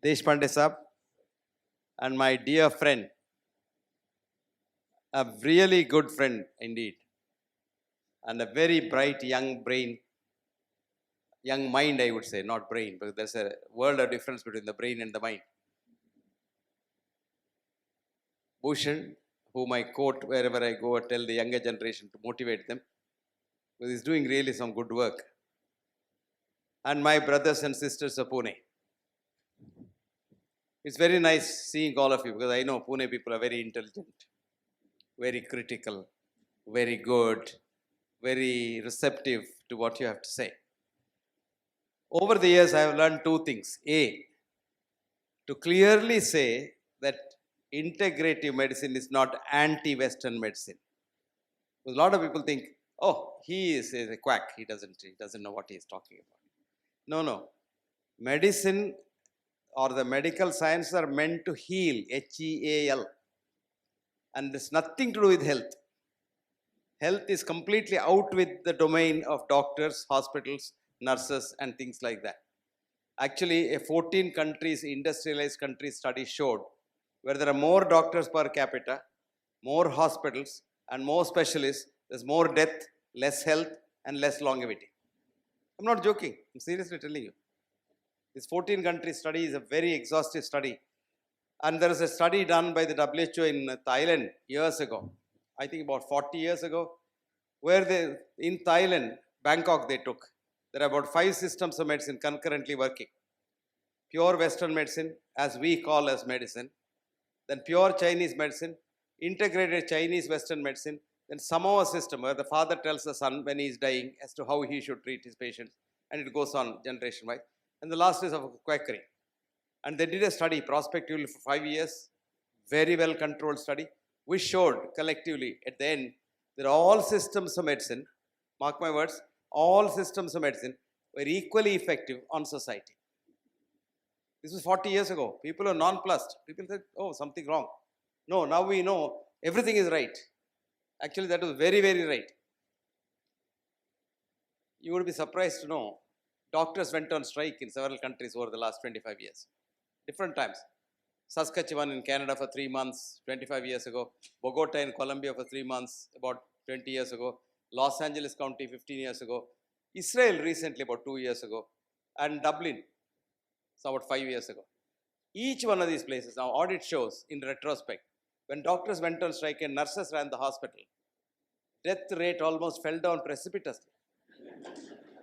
Deshpande Saab, and my dear friend, a really good friend indeed, and a very bright young brain, young mind, I would say, not brain, because there's a world of difference between the brain and the mind. Bhushan, whom I quote wherever I go, tell the younger generation to motivate them, because he's doing really some good work. And my brothers and sisters of Pune. It's very nice seeing all of you, because I know Pune people are very intelligent, very critical, very good, very receptive to what you have to say. Over the years, I have learned two things. A, to clearly say that integrative medicine is not anti-Western medicine. Because a lot of people think, oh, he is a quack. He doesn't know what he is talking about. No. Medicine or the medical sciences are meant to heal, H-E-A-L. And there's nothing to do with health. Health is completely out with the domain of doctors, hospitals, nurses, and things like that. Actually, a 14 countries, industrialized countries study showed where there are more doctors per capita, more hospitals, and more specialists, there's more death, less health, and less longevity. I'm not joking. I'm seriously telling you. This 14 country study is a very exhaustive study. And there is a study done by the WHO in Thailand years ago, I think about 40 years ago, where in Thailand, Bangkok they took, there are about 5 systems of medicine concurrently working. Pure Western medicine, as we call as medicine, then pure Chinese medicine, integrated Chinese Western medicine, then Samoa system, where the father tells the son when he is dying as to how he should treat his patients, and it goes on generation-wise. And the last is of quackery. And they did a study prospectively for 5 years, very well controlled study, which showed collectively at the end that all systems of medicine, mark my words, all systems of medicine were equally effective on society. This was 40 years ago. People are nonplussed. People said, oh, something wrong. No, now we know everything is right. Actually, that was very, very right. You would be surprised to know doctors went on strike in several countries over the last 25 years. Different times. Saskatchewan in Canada for 3 months, 25 years ago. Bogota in Colombia for 3 months, about 20 years ago. Los Angeles County 15 years ago. Israel recently, about 2 years ago. And Dublin, so about 5 years ago. Each one of these places, now audit shows in retrospect, when doctors went on strike and nurses ran the hospital, death rate almost fell down precipitously.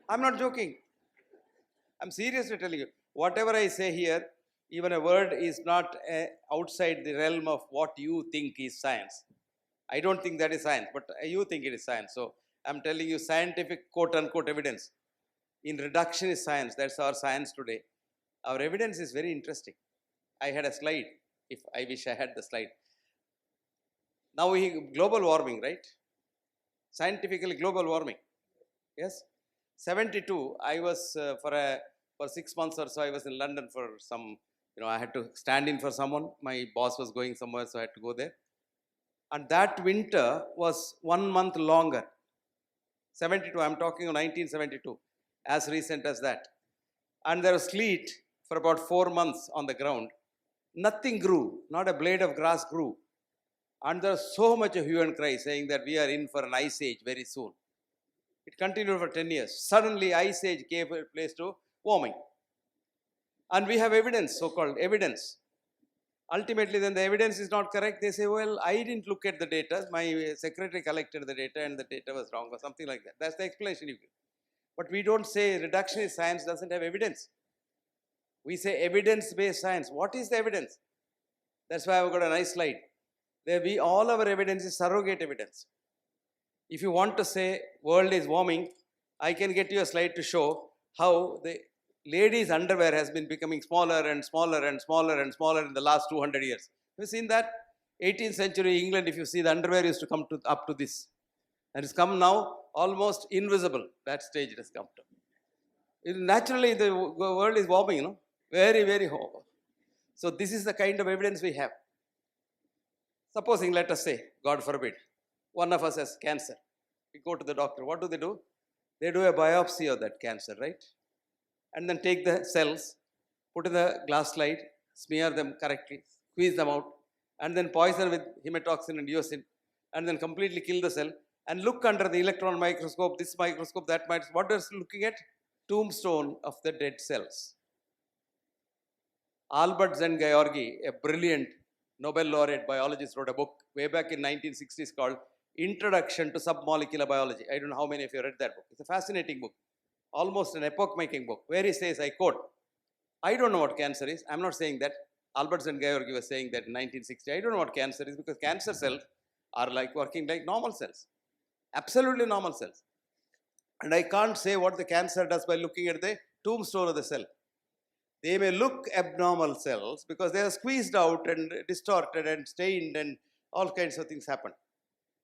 I'm not joking. I'm seriously telling you. Whatever I say here, even a word is not outside the realm of what you think is science. I don't think that is science, but you think it is science. So I'm telling you scientific quote-unquote evidence. In reductionist science, that's our science today. Our evidence is very interesting. I had a slide. If I wish I had the slide. Now global warming, right? Scientifically global warming. Yes. 72. I was for 6 months or so. I was in London for some. I had to stand in for someone. My boss was going somewhere, so I had to go there. And that winter was 1 month longer. 72. I'm talking of 1972. As recent as that. And there was sleet for about 4 months on the ground. Nothing grew, not a blade of grass grew. And there was so much of hue and cry saying that we are in for an ice age very soon. It continued for 10 years. Suddenly, ice age gave place to warming. And we have evidence, so-called evidence. Ultimately, then the evidence is not correct. They say, well, I didn't look at the data. My secretary collected the data and the data was wrong or something like that. That's the explanation you give. But we don't say reductionist science doesn't have evidence. We say evidence-based science. What is the evidence? That's why I've got a nice slide. All our evidence is surrogate evidence. If you want to say world is warming, I can get you a slide to show how the ladies' underwear has been becoming smaller and smaller and smaller and smaller in the last 200 years. Have you seen that? 18th century England, if you see, the underwear used to come up to this. And it's come now almost invisible. That stage it has come to. Naturally, the world is warming, very, very hot. So this is the kind of evidence we have. Supposing, let us say, God forbid, one of us has cancer. We go to the doctor. What do? They do a biopsy of that cancer, right? And then take the cells, put in the glass slide, smear them correctly, squeeze them out, and then poison with hematoxin and eosin, and then completely kill the cell, and look under the electron microscope, this microscope, that microscope. What is looking at? Tombstone of the dead cells. Albert Szent-Györgyi, a brilliant Nobel laureate biologist, wrote a book way back in 1960s called Introduction to Submolecular Biology. I don't know how many of you read that book. It's a fascinating book, almost an epoch-making book, where he says, I quote, I don't know what cancer is. I'm not saying that. Albert Szent-Györgyi was saying that in 1960. I don't know what cancer is, because cancer cells are like working like normal cells, absolutely normal cells. And I can't say what the cancer does by looking at the tombstone of the cell. They may look abnormal cells because they are squeezed out and distorted and stained and all kinds of things happen.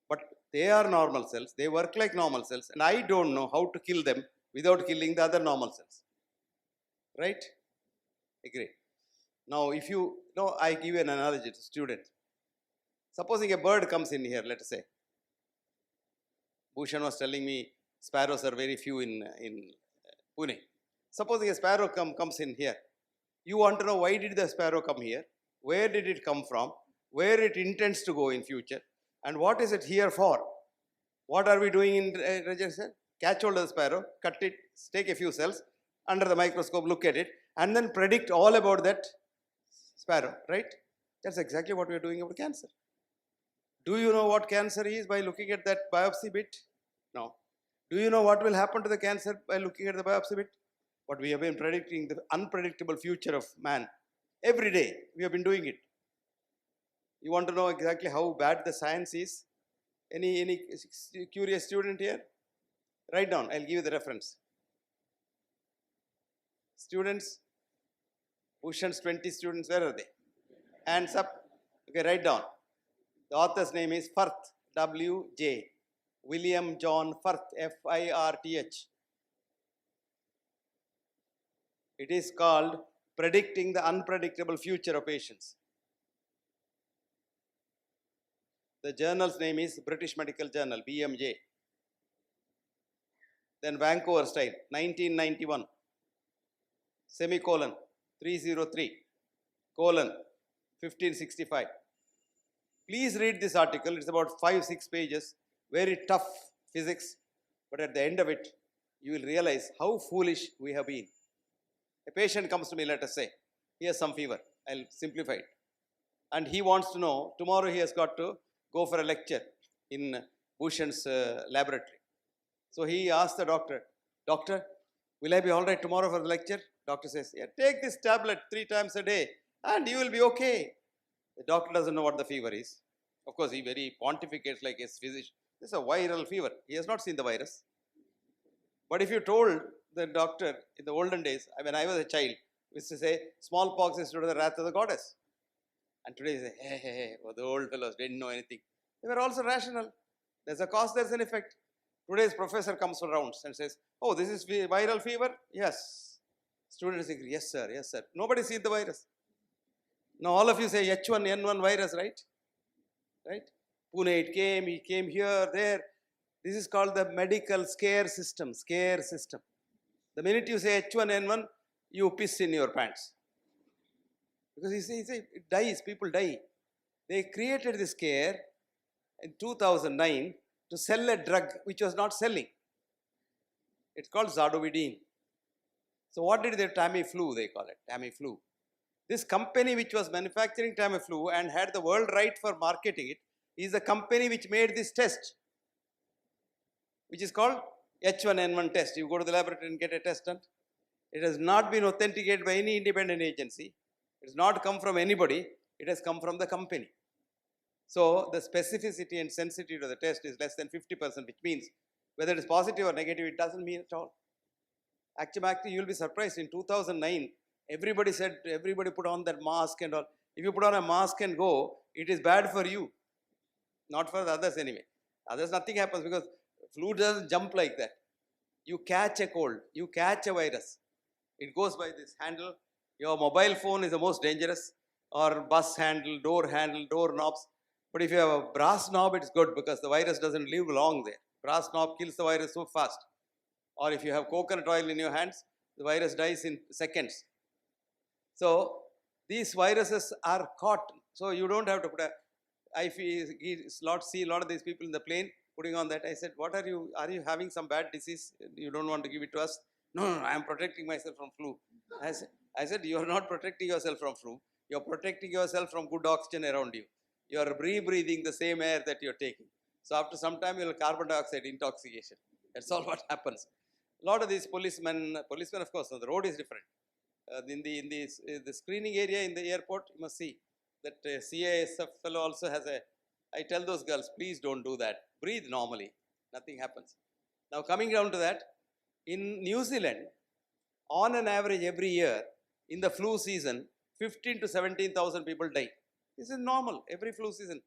But they are normal cells. They work like normal cells. And I don't know how to kill them without killing the other normal cells. Right? Agree. Now, if you know, I give you an analogy to students. Supposing a bird comes in here, let us say. Bhushan was telling me sparrows are very few in Pune. Supposing a sparrow comes in here. You want to know, why did the sparrow come here? Where did it come from? Where it intends to go in future? And what is it here for? What are we doing in Rajan? Catch hold of the sparrow, cut it, take a few cells, under the microscope, look at it, and then predict all about that sparrow, right? That's exactly what we are doing about cancer. Do you know what cancer is by looking at that biopsy bit? No. Do you know what will happen to the cancer by looking at the biopsy bit? But we have been predicting the unpredictable future of man. Every day, we have been doing it. You want to know exactly how bad the science is? Any curious student here? Write down, I'll give you the reference. Students, Bhushan's 20 students, where are they? Hands up. Okay, write down. The author's name is Firth, W.J. William John Firth, F-I-R-T-H. It is called Predicting the Unpredictable Future of Patients. The journal's name is British Medical Journal, BMJ. Then Vancouver style, 1991, semicolon, 303, colon, 1565. Please read this article. It's about 5-6 pages, very tough physics, but at the end of it, you will realize how foolish we have been. A patient comes to me, let us say, he has some fever, I'll simplify it. And he wants to know, tomorrow he has got to go for a lecture in Bhushan's laboratory. So he asks the doctor, doctor, will I be all right tomorrow for the lecture? Doctor says, yeah, take this tablet 3 times a day and you will be okay. The doctor doesn't know what the fever is. Of course, he very pontificates like a physician. This is a viral fever. He has not seen the virus. But if you told the doctor in the olden days, when I was a child, we used to say, smallpox is due to the wrath of the goddess. And today they say, hey, well, the old fellows didn't know anything. They were also rational. There's a cause, there's an effect. Today's professor comes around and says, oh, this is viral fever? Yes. Students agree, yes sir, yes sir. Nobody sees the virus. Now all of you say H1N1 virus, right? Right? Pune, it came, he came here, there. This is called the medical scare system, The minute you say H1N1, you piss in your pants. Because you say it dies, people die. They created this scare in 2009 to sell a drug which was not selling. It's called Zardovidine. So what did they, Tamiflu they call it, Tamiflu. This company which was manufacturing Tamiflu and had the world right for marketing it is the company which made this test, which is called H1N1 test. You go to the laboratory and get a test done. It has not been authenticated by any independent agency. It has not come from anybody. It has come from the company. So the specificity and sensitivity of the test is less than 50%, which means whether it is positive or negative, it doesn't mean at all. Actually, you will be surprised. In 2009, everybody said, everybody put on that mask and all. If you put on a mask and go, it is bad for you, not for the others anyway. Others, nothing happens because flu doesn't jump like that. You catch a cold, you catch a virus. It goes by this handle. Your mobile phone is the most dangerous, or bus handle, door knobs. But if you have a brass knob, it's good because the virus doesn't live long there. Brass knob kills the virus so fast. Or if you have coconut oil in your hands, the virus dies in seconds. So these viruses are caught. So you don't have to put a. I see a lot of these people in the plane putting on that. I said, "What are you? Are you having some bad disease? You don't want to give it to us?" No, no, no, I am protecting myself from flu. I said, you are not protecting yourself from flu. You are protecting yourself from good oxygen around you. You are breathing the same air that you are taking. So after some time, you will carbon dioxide intoxication. That's all what happens. A lot of these policemen, of course, so the road is different. The screening area in the airport, you must see that CASF fellow also has a. I tell those girls, please don't do that. Breathe normally. Nothing happens. Now coming down to that, in New Zealand, on an average every year, in the flu season, 15 to 17,000 people die. This is normal, every flu season.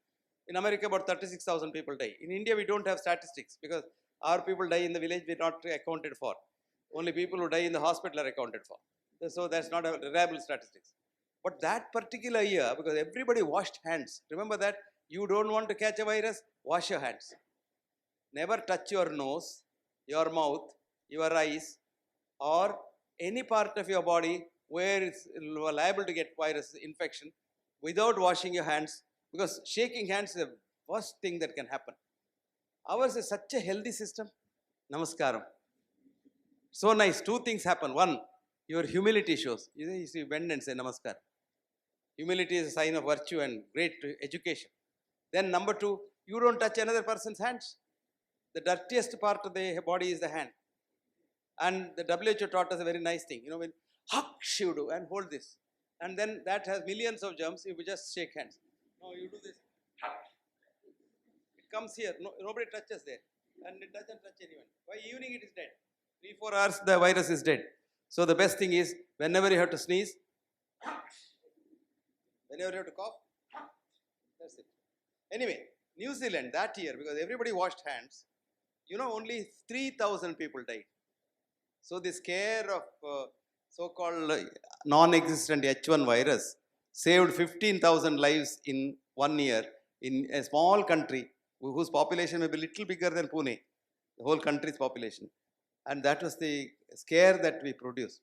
In America, about 36,000 people die. In India, we don't have statistics because our people die in the village, we're not accounted for. Only people who die in the hospital are accounted for. So that's not a reliable statistics. But that particular year, because everybody washed hands, remember that you don't want to catch a virus, wash your hands. Never touch your nose, your mouth, your eyes, or any part of your body where it's liable to get virus infection without washing your hands, because shaking hands is the worst thing that can happen. Ours is such a healthy system. Namaskaram. So nice. Two things happen. One, your humility shows. You see, bend and say namaskar. Humility is a sign of virtue and great education. Then number two, you don't touch another person's hands. The dirtiest part of the body is the hand. And the WHO taught us a very nice thing. When you do and hold this. And then that has millions of germs. You just shake hands. No, you do this. It comes here. No, nobody touches there. And it doesn't touch anyone. By evening it is dead. 3-4 hours the virus is dead. So the best thing is, whenever you have to sneeze, whenever you have to cough, that's it. Anyway, New Zealand that year, because everybody washed hands, only 3,000 people died. So the scare of so-called non-existent H1 virus saved 15,000 lives in 1 year in a small country whose population may be little bigger than Pune, the whole country's population. And that was the scare that we produced.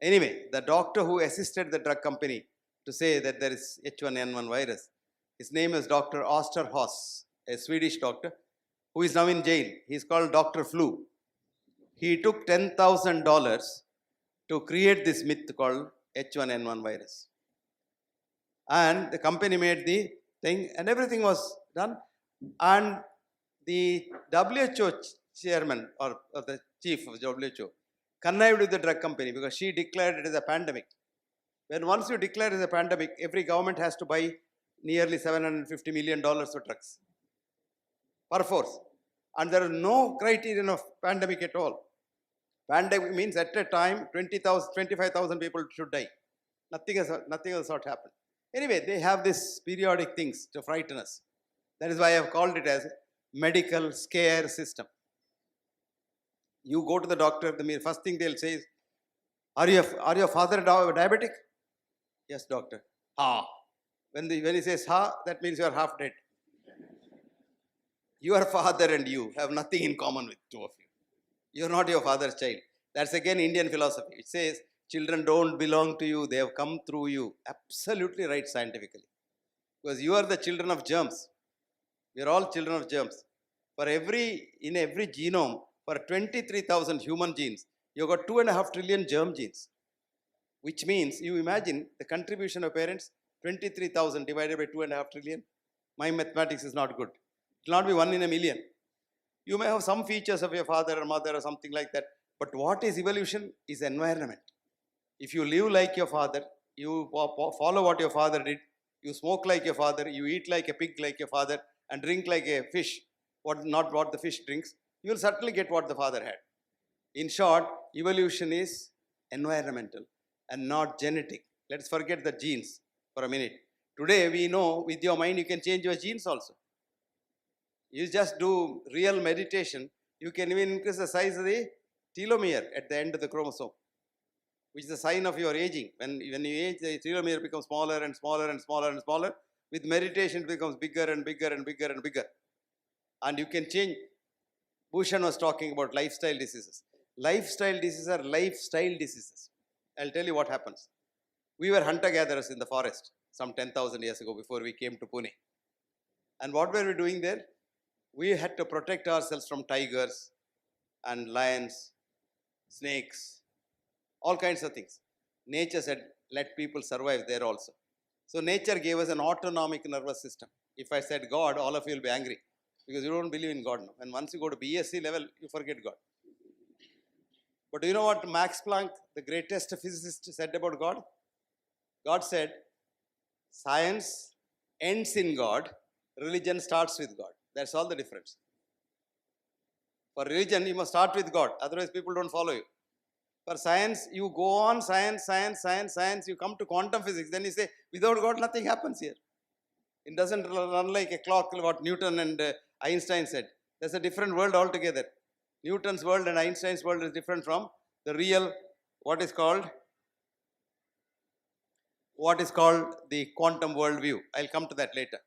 Anyway, the doctor who assisted the drug company to say that there is H1N1 virus, his name is Dr. Osterhaus, a Swedish doctor, who is now in jail. He is called Dr. Flu. He took $10,000 to create this myth called H1N1 virus. And the company made the thing and everything was done. And the WHO chairman or the chief of WHO connived with the drug company because she declared it as a pandemic. When once you declare it as a pandemic, every government has to buy nearly $750 million of drugs per force. And there is no criterion of pandemic at all. Pandemic means at a time 20,000, 25,000 people should die. Nothing else sort happened. Anyway, they have this periodic things to frighten us. That is why I have called it as medical scare system. You go to the doctor, the first thing they'll say is, are your father diabetic? Yes, doctor. Ha. When he says ha, that means you are half dead. Your father and you have nothing in common with two of you. You are not your father's child. That's again Indian philosophy. It says children don't belong to you. They have come through you. Absolutely right scientifically. Because you are the children of germs. We are all children of germs. In every genome, for 23,000 human genes, you have got 2.5 trillion germ genes. Which means, you imagine the contribution of parents, 23,000 divided by 2.5 trillion. My mathematics is not good. It will not be 1 in a million. You may have some features of your father or mother or something like that. But what is evolution is environment. If you live like your father, you follow what your father did, you smoke like your father, you eat like a pig like your father, and drink like a fish, not what the fish drinks, you will certainly get what the father had. In short, evolution is environmental and not genetic. Let's forget the genes for a minute. Today we know with your mind you can change your genes also. You just do real meditation, you can even increase the size of the telomere at the end of the chromosome, which is a sign of your aging. When you age, the telomere becomes smaller and smaller and smaller and smaller. With meditation, it becomes bigger and bigger and bigger and bigger. And you can change. Bhushan was talking about lifestyle diseases. Lifestyle diseases are lifestyle diseases. I'll tell you what happens. We were hunter-gatherers in the forest some 10,000 years ago before we came to Pune. And what were we doing there? We had to protect ourselves from tigers and lions, snakes, all kinds of things. Nature said, let people survive there also. So nature gave us an autonomic nervous system. If I said God, all of you will be angry because you don't believe in God now. And once you go to BSc level, you forget God. But do you know what Max Planck, the greatest physicist, said about God? God said, science ends in God, religion starts with God. That's all the difference. For religion, you must start with God, otherwise people don't follow you. For science, you go on science, you come to quantum physics, then you say, without God, nothing happens here. It doesn't run like a clock, what Newton and Einstein said. There's a different world altogether. Newton's world and Einstein's world is different from the real, what is called the quantum world view. I'll come to that later.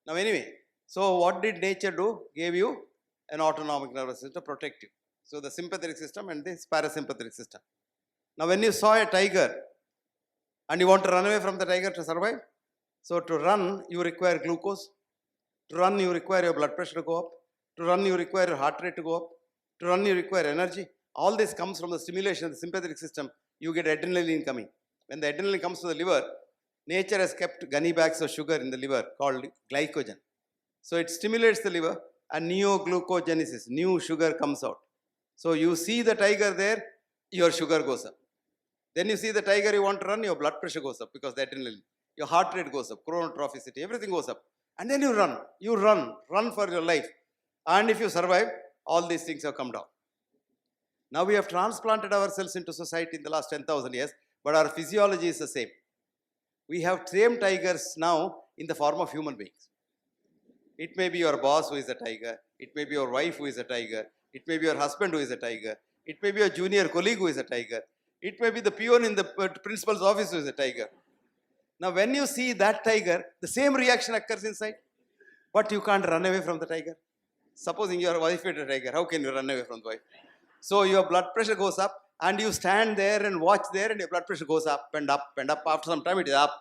Now anyway, so what did nature do? Gave you an autonomic nervous system to protect you. So the sympathetic system and this parasympathetic system. Now when you saw a tiger and you want to run away from the tiger to survive, so to run you require glucose, to run you require your blood pressure to go up, to run you require your heart rate to go up, to run you require energy. All this comes from the stimulation of the sympathetic system. You get adrenaline coming. When the adrenaline comes to the liver, nature has kept gunny bags of sugar in the liver called glycogen. So it stimulates the liver and neoglucogenesis, new sugar comes out. So you see the tiger there, your sugar goes up. Then you see the tiger you want to run, your blood pressure goes up because the adrenaline. Your heart rate goes up, chronotrophicity, everything goes up. And then you run for your life. And if you survive, all these things have come down. Now we have transplanted ourselves into society in the last 10,000 years, but our physiology is the same. We have tame tigers now in the form of human beings. It may be your boss who is a tiger, it may be your wife who is a tiger, it may be your husband who is a tiger, it may be your junior colleague who is a tiger, it may be the peon in the principal's office who is a tiger. Now when you see that tiger, the same reaction occurs inside, but you can't run away from the tiger. Supposing your wife is a tiger, how can you run away from the wife? So your blood pressure goes up and you stand there and watch there and your blood pressure goes up and up and up. After some time it is up.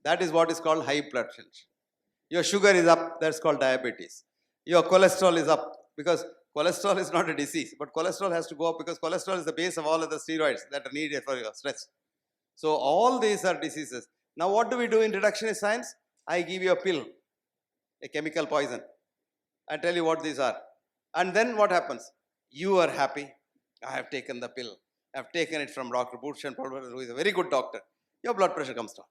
That is what is called high blood pressure. Your sugar is up, that's called diabetes. Your cholesterol is up because cholesterol is not a disease, but cholesterol has to go up because cholesterol is the base of all of the steroids that are needed for your stress. So all these are diseases. Now what do we do in reductionist science? I give you a pill, a chemical poison. I tell you what these are. And then what happens? You are happy. I have taken the pill. I have taken it from Dr. Bhushan, who is a very good doctor. Your blood pressure comes down.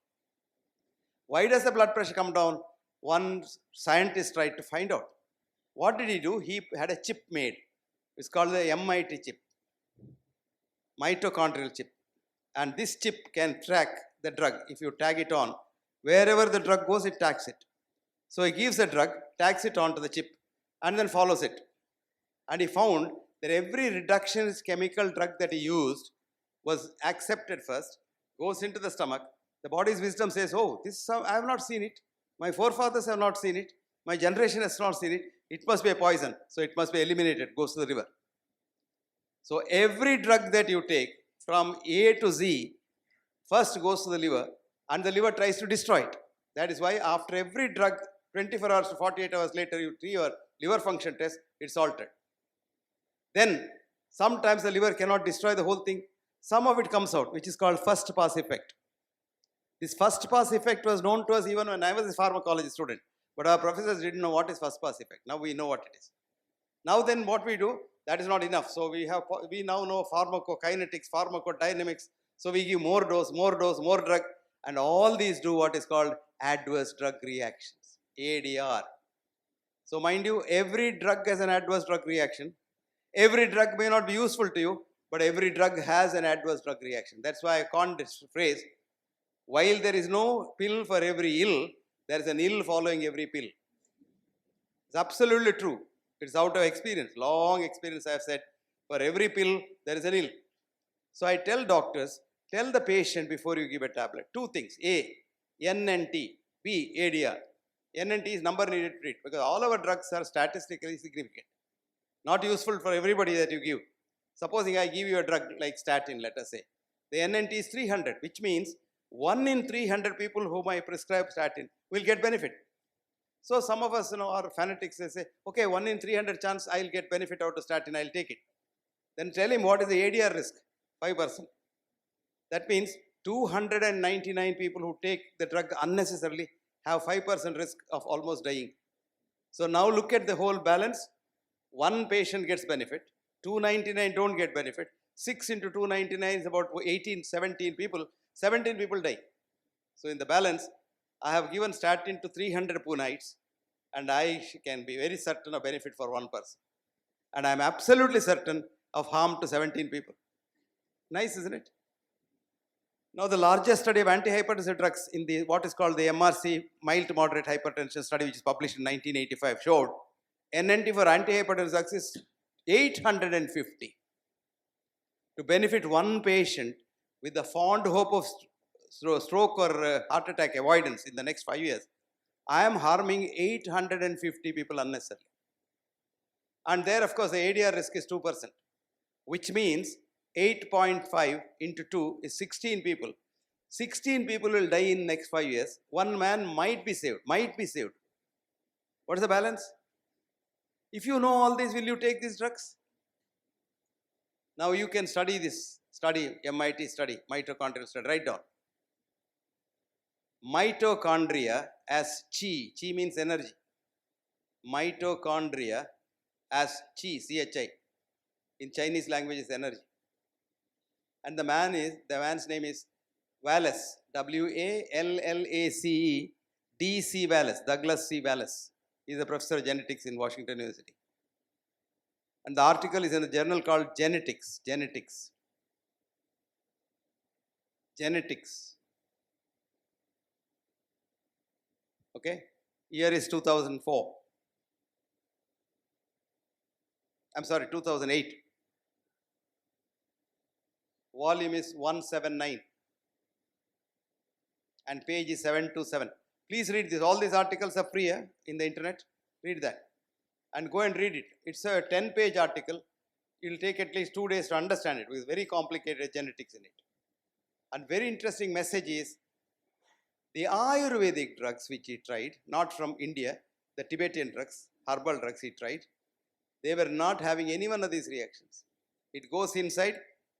Why does the blood pressure come down? One scientist tried to find out. What did he do? He had a chip made. It's called the MIT chip, mitochondrial chip. And this chip can track the drug. If you tag it on, wherever the drug goes, it tags it. So he gives the drug, tags it onto the chip, and then follows it. And he found that every reductionist chemical drug that he used was accepted first, goes into the stomach. The body's wisdom says, oh, this I have not seen it. My forefathers have not seen it. My generation has not seen it. It must be a poison. So it must be eliminated, goes to the river. So every drug that you take from A to Z first goes to the liver and the liver tries to destroy it. That is why after every drug, 24 hours to 48 hours later, you do your liver function test, it's altered. Then sometimes the liver cannot destroy the whole thing. Some of it comes out, which is called first pass effect. This first pass effect was known to us even when I was a pharmacology student. But our professors didn't know what is first pass effect. Now we know what it is. Now then what we do, that is not enough. So we now know pharmacokinetics, pharmacodynamics. So we give more dose, more drug. And all these do what is called adverse drug reactions, ADR. So mind you, every drug has an adverse drug reaction. Every drug may not be useful to you, but every drug has an adverse drug reaction. That's why I coined this phrase, while there is no pill for every ill, there is an ill following every pill. It's absolutely true. It's out of experience, long experience I have said, for every pill, there is an ill. So I tell doctors, tell the patient before you give a tablet, two things, A, N and T, B, ADR. N and T is number needed to treat because all our drugs are statistically significant. Not useful for everybody that you give. Supposing I give you a drug like statin, let us say. The N and T is 300, which means 1 in 300 people whom I prescribe statin will get benefit. So some of us, are fanatics. They say, okay, 1 in 300 chance I'll get benefit out of statin, I'll take it. Then tell him what is the ADR risk? 5%. That means 299 people who take the drug unnecessarily have 5% risk of almost dying. So now look at the whole balance. One patient gets benefit, 299 don't get benefit. 6 into 299 is about 18, 17 people. 17 people die. So in the balance, I have given statin to 300 Punites, and I can be very certain of benefit for one person. And I am absolutely certain of harm to 17 people. Nice, isn't it? Now, the largest study of antihypertensive drugs in the what is called the MRC, mild to moderate hypertension study, which is published in 1985, showed NNT for antihypertensive drugs is 850. To benefit one patient with the fond hope of stroke or heart attack avoidance in the next 5 years, I am harming 850 people unnecessarily. And there, of course, the ADR risk is 2%, which means 8.5 into 2 is 16 people. 16 people will die in next 5 years. One man might be saved. What is the balance? If you know all this, will you take these drugs? Now you can study this MIT study, mitochondrial study. Write down. Mitochondria as chi. Chi means energy. Mitochondria as chi, CHI. In Chinese language is energy. And the man's name is Wallace, Wallace, D.C. Wallace, Douglas C. Wallace. He is a professor of genetics in Washington University. And the article is in a journal called Genetics. Okay? Year is 2004. I'm sorry, 2008. Volume is 179. And page is 727. Please read this. All these articles are free in the internet. Read that. And go and read it. It's a 10-page article. It will take at least 2 days to understand it with very complicated genetics in it. And very interesting message is the Ayurvedic drugs which he tried, not from India, the Tibetan drugs, herbal drugs he tried, they were not having any one of these reactions. It goes inside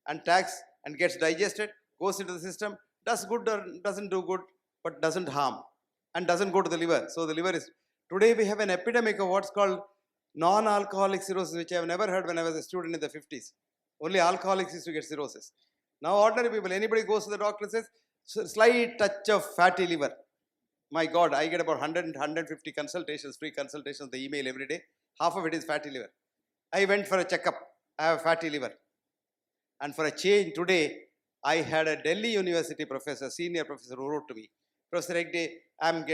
and attacks and gets digested, goes into the system, does good or doesn't do good, but doesn't harm and doesn't go to the liver. So the liver is, today we have an epidemic of what's called non-alcoholic cirrhosis, which I have never heard when I was a student in the 50s. Only alcoholics used to get cirrhosis. Now ordinary people, anybody goes to the doctor and says, slight touch of fatty liver. My God, I get about 100 and 150 consultations, free consultations, the email every day. Half of it is fatty liver. I went for a checkup. I have fatty liver. And for a change, today, I had a Delhi University professor, senior professor, who wrote to me, Professor Hegde, I'm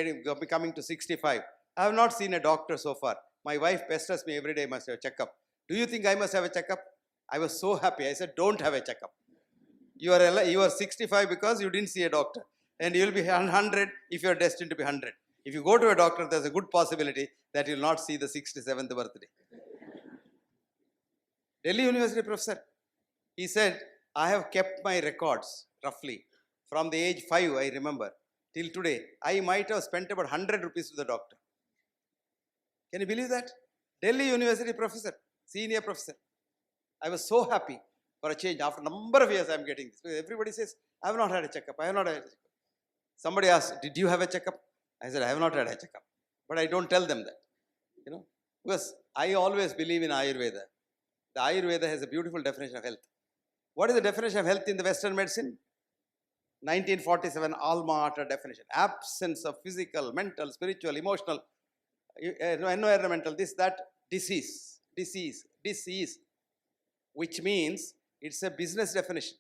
coming to 65. I have not seen a doctor so far. My wife pesters me every day, I must have a checkup. Do you think I must have a checkup? I was so happy. I said, don't have a checkup. You are 65 because you didn't see a doctor. And you will be 100 if you are destined to be 100. If you go to a doctor, there's a good possibility that you will not see the 67th birthday. Delhi University professor, he said, I have kept my records roughly from the age 5, I remember, till today. I might have spent about 100 rupees to the doctor. Can you believe that? Delhi University professor, senior professor. I was so happy for a change. After a number of years, I am getting this. Everybody says, I have not had a checkup. Somebody asked, did you have a checkup? I said, I have not had a checkup. But I don't tell them that. Because I always believe in Ayurveda. The Ayurveda has a beautiful definition of health. What is the definition of health in the Western medicine? 1947 alma mater definition. Absence of physical, mental, spiritual, emotional, environmental, disease, which means it's a business definition,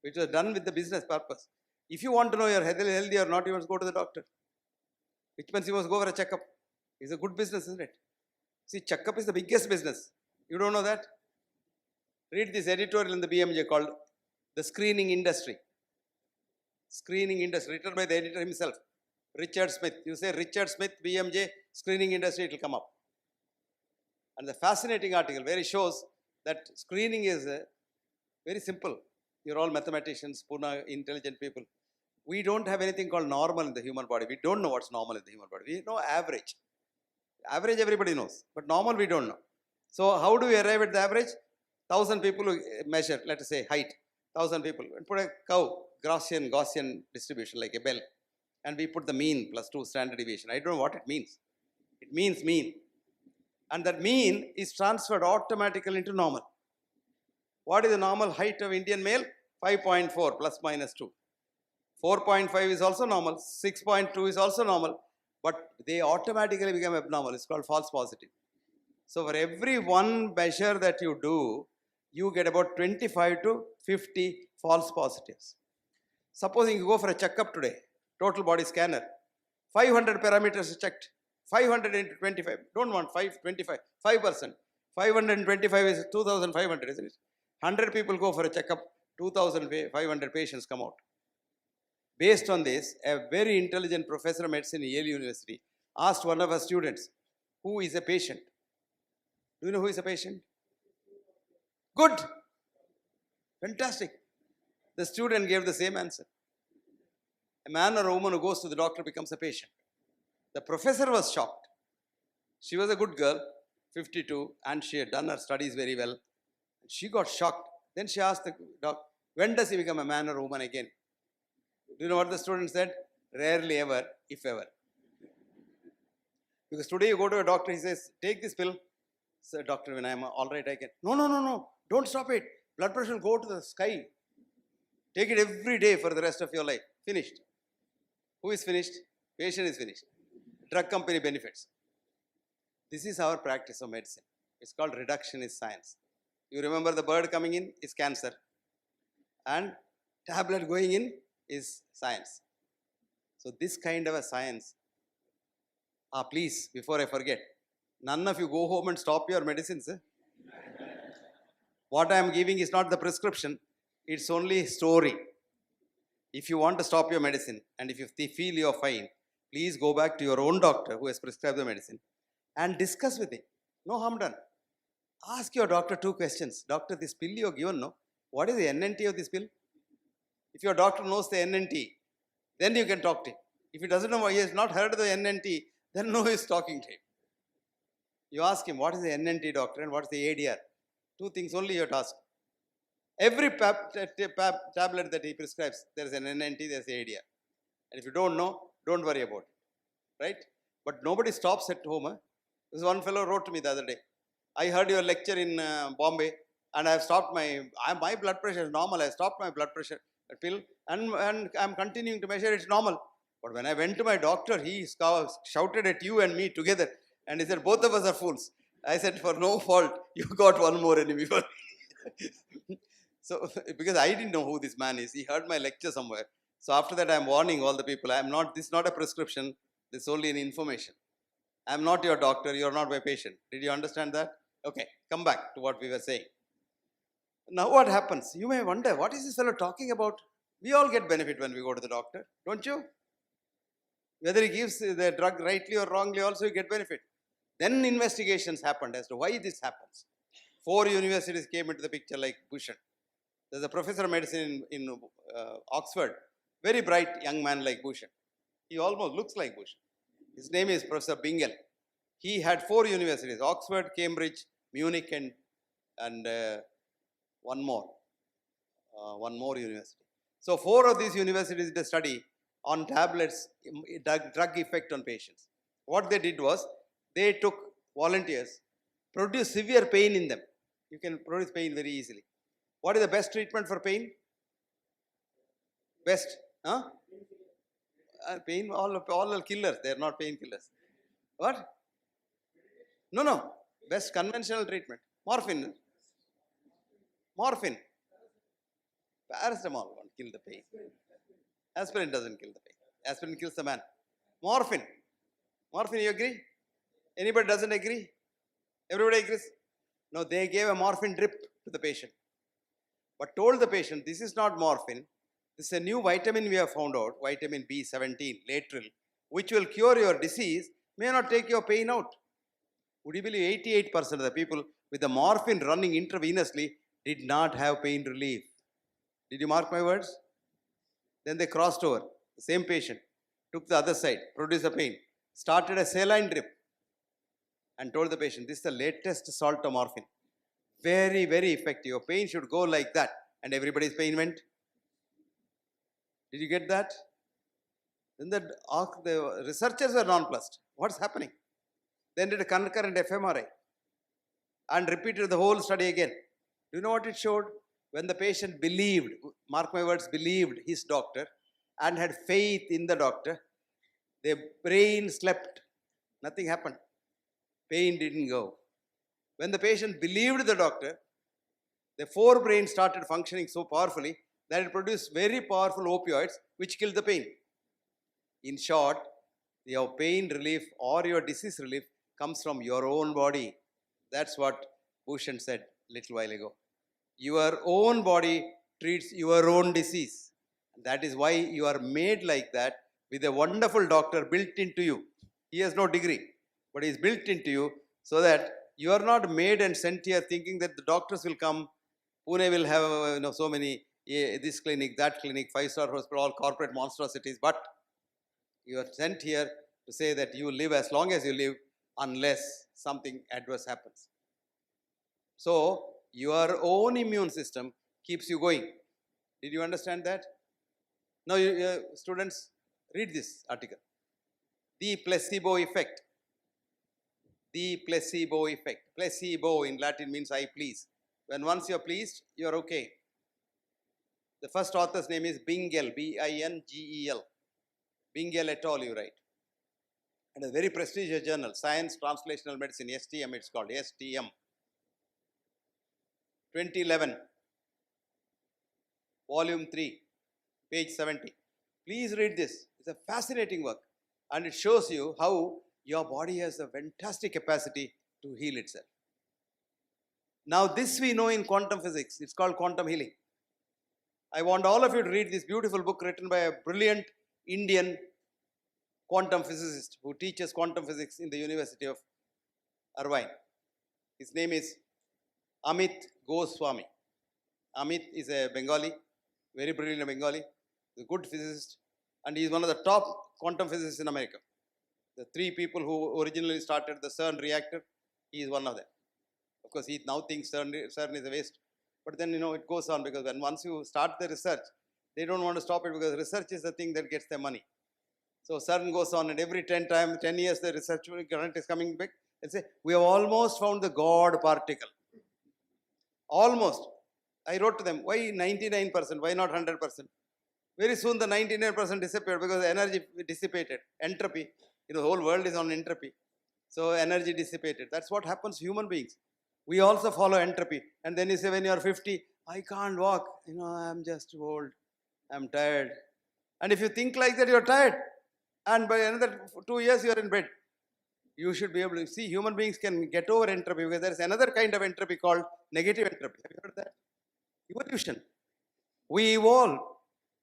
which was done with the business purpose. If you want to know you're healthy or not, you must go to the doctor, which means you must go for a checkup. It's a good business, isn't it? See, checkup is the biggest business. You don't know that? Read this editorial in the BMJ called The Screening Industry. Screening Industry, written by the editor himself, Richard Smith. You say Richard Smith, BMJ, Screening Industry, it will come up. And the fascinating article where it shows that screening is very simple. You're all mathematicians, Pune, intelligent people. We don't have anything called normal in the human body. We don't know what's normal in the human body. We know average. Average everybody knows, but normal we don't know. So how do we arrive at the average? 1,000 people measure, let us say height, 1,000 people, and put a Gaussian distribution like a bell, and we put the mean plus 2 standard deviation. I don't know what it means. It means mean. And that mean is transferred automatically into normal. What is the normal height of Indian male? 5.4 plus minus 2. 4.5 is also normal. 6.2 is also normal. But they automatically become abnormal. It's called false positive. So for every one measure that you do, you get about 25 to 50 false positives. Supposing you go for a checkup today, total body scanner, 500 parameters are checked. 500 into 25, don't want 25, 5%. 525 is 2,500, isn't it? 100 people go for a checkup, 2,500 patients come out. Based on this, a very intelligent professor of medicine in Yale University asked one of her students, who is a patient? Do you know who is a patient? Good. Fantastic. The student gave the same answer. A man or a woman who goes to the doctor becomes a patient. The professor was shocked. She was a good girl, 52, and she had done her studies very well. She got shocked. Then she asked the doctor, when does he become a man or a woman again? Do you know what the student said? Rarely ever, if ever. Because today you go to a doctor, he says, take this pill. So, doctor, when I am all right, I can. No. Don't stop it. Blood pressure will go to the sky. Take it every day for the rest of your life. Finished. Who is finished? Patient is finished. Drug company benefits. This is our practice of medicine. It's called reductionist science. You remember the bird coming in is cancer. And tablet going in is science. So this kind of a science. Please, before I forget, none of you go home and stop your medicines. What I am giving is not the prescription. It's only story. If you want to stop your medicine and if you feel you're fine, please go back to your own doctor who has prescribed the medicine and discuss with him. No harm done. Ask your doctor 2 questions. Doctor, this pill you have given, no? What is the NNT of this pill? If your doctor knows the NNT, then you can talk to him. If he doesn't know, he has not heard of the NNT, then no use talking to him. You ask him, what is the NNT, doctor, and what is the ADR? 2 things only you have to ask. Every tablet that he prescribes, there is an NNT, there is an ADR. And if you don't know, don't worry about it. Right? But nobody stops at home. This one fellow wrote to me the other day. I heard your lecture in Bombay and I have stopped my blood pressure is normal. I stopped my blood pressure pill and I'm continuing to measure it's normal. But when I went to my doctor, he shouted at you and me together and he said, both of us are fools. I said, for no fault, you got one more enemy for me. So, because I didn't know who this man is, he heard my lecture somewhere. So after that, I am warning all the people, this is not a prescription, this is only an information. I am not your doctor, you are not my patient. Did you understand that? Okay, come back to what we were saying. Now what happens? You may wonder, what is this fellow talking about? We all get benefit when we go to the doctor, don't you? Whether he gives the drug rightly or wrongly, also you get benefit. Then investigations happened as to why this happens. 4 universities came into the picture like Bhushan. There's a professor of medicine in Oxford, very bright young man like Bhushan. He almost looks like Bhushan. His name is Professor Bingham. He had 4 universities, Oxford, Cambridge, Munich and one more university. So 4 of these universities did a study on tablets, drug effect on patients. What they did was, they took volunteers, produced severe pain in them. You can produce pain very easily. What is the best treatment for pain? Best? Huh? Pain, all are killers. They are not painkillers. What? No. Best conventional treatment. Morphine. Paracetamol won't kill the pain. Aspirin doesn't kill the pain. Aspirin kills the man. Morphine, you agree? Anybody doesn't agree? Everybody agrees? No, they gave a morphine drip to the patient. But told the patient, this is not morphine. This is a new vitamin we have found out, vitamin B17, lateral, which will cure your disease, may not take your pain out. Would you believe 88% of the people with the morphine running intravenously did not have pain relief? Did you mark my words? Then they crossed over. the same patient, took the other side, produced the pain, started a saline drip, and told the patient, this is the latest saltomorphin. Very, very effective. Your pain should go like that. And everybody's pain went. Did you get that? Then the researchers were nonplussed. What's happening? Then did a concurrent fMRI and repeated the whole study again. Do you know what it showed? When the patient believed, mark my words, believed his doctor and had faith in the doctor, their brain slept. Nothing happened. Pain didn't go. When the patient believed the doctor, the forebrain started functioning so powerfully that it produced very powerful opioids which killed the pain. In short, your pain relief or your disease relief comes from your own body. That's what Bhushan said a little while ago. Your own body treats your own disease. That is why you are made like that with a wonderful doctor built into you. He has no degree, but he is built into you so that you are not made and sent here thinking that the doctors will come. Pune will have so many, this clinic, that clinic, 5-star hospital, all corporate monstrosities. But you are sent here to say that you live as long as you live unless something adverse happens. So, your own immune system keeps you going. Did you understand that? Now, students, read this article. The placebo effect. The placebo effect. Placebo in Latin means I please. When once you are pleased, you are okay. The first author's name is Bingel, B-I-N-G-E-L. Bingel et al. You write. And a very prestigious journal, Science Translational Medicine, STM it's called, STM. 2011, volume 3, page 70. Please read this. It's a fascinating work. And it shows you how your body has a fantastic capacity to heal itself. Now this we know in quantum physics. It's called quantum healing. I want all of you to read this beautiful book written by a brilliant Indian quantum physicist who teaches quantum physics in the University of Irvine. His name is Amit Goswami. Amit is a Bengali, very brilliant Bengali, a good physicist, and he is one of the top quantum physicists in America. The 3 people who originally started the CERN reactor, he is one of them. Of course, he now thinks CERN is a waste. But then, it goes on because once you start the research, they don't want to stop it because research is the thing that gets their money. So CERN goes on, and every 10 years, the research current is coming back and say, we have almost found the God particle. Almost. I wrote to them, why 99%? Why not 100%? Very soon the 99% disappeared because the energy dissipated. Entropy. The whole world is on entropy. So energy dissipated. That's what happens to human beings. We also follow entropy. And then you say when you are 50, I can't walk. I'm just old. I'm tired. And if you think like that, you're tired. And by another 2 years, you're in bed. You should be able to see human beings can get over entropy because there is another kind of entropy called negative entropy. Have you heard that? Evolution. We evolve.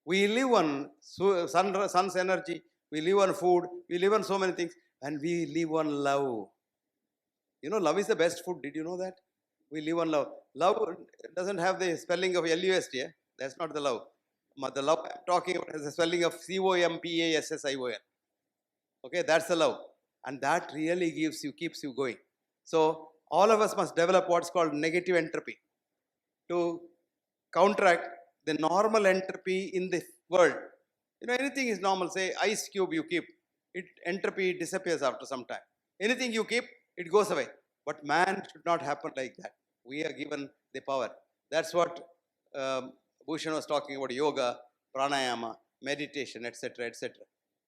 We live on sun's energy. We live on food. We live on so many things. And we live on love. Love is the best food. Did you know that? We live on love. Love doesn't have the spelling of L-U-S-T. That's not the love. The love I'm talking about is the spelling of C-O-M-P-A-S-S-I-O-N. Okay, that's the love. And that really keeps you going. So, all of us must develop what's called negative entropy to counteract the normal entropy in the world. Anything is normal. Say, ice cube you keep, entropy disappears after some time. Anything you keep, it goes away. But man should not happen like that. We are given the power. That's what Bhushan was talking about, yoga, pranayama, meditation, etc., etc.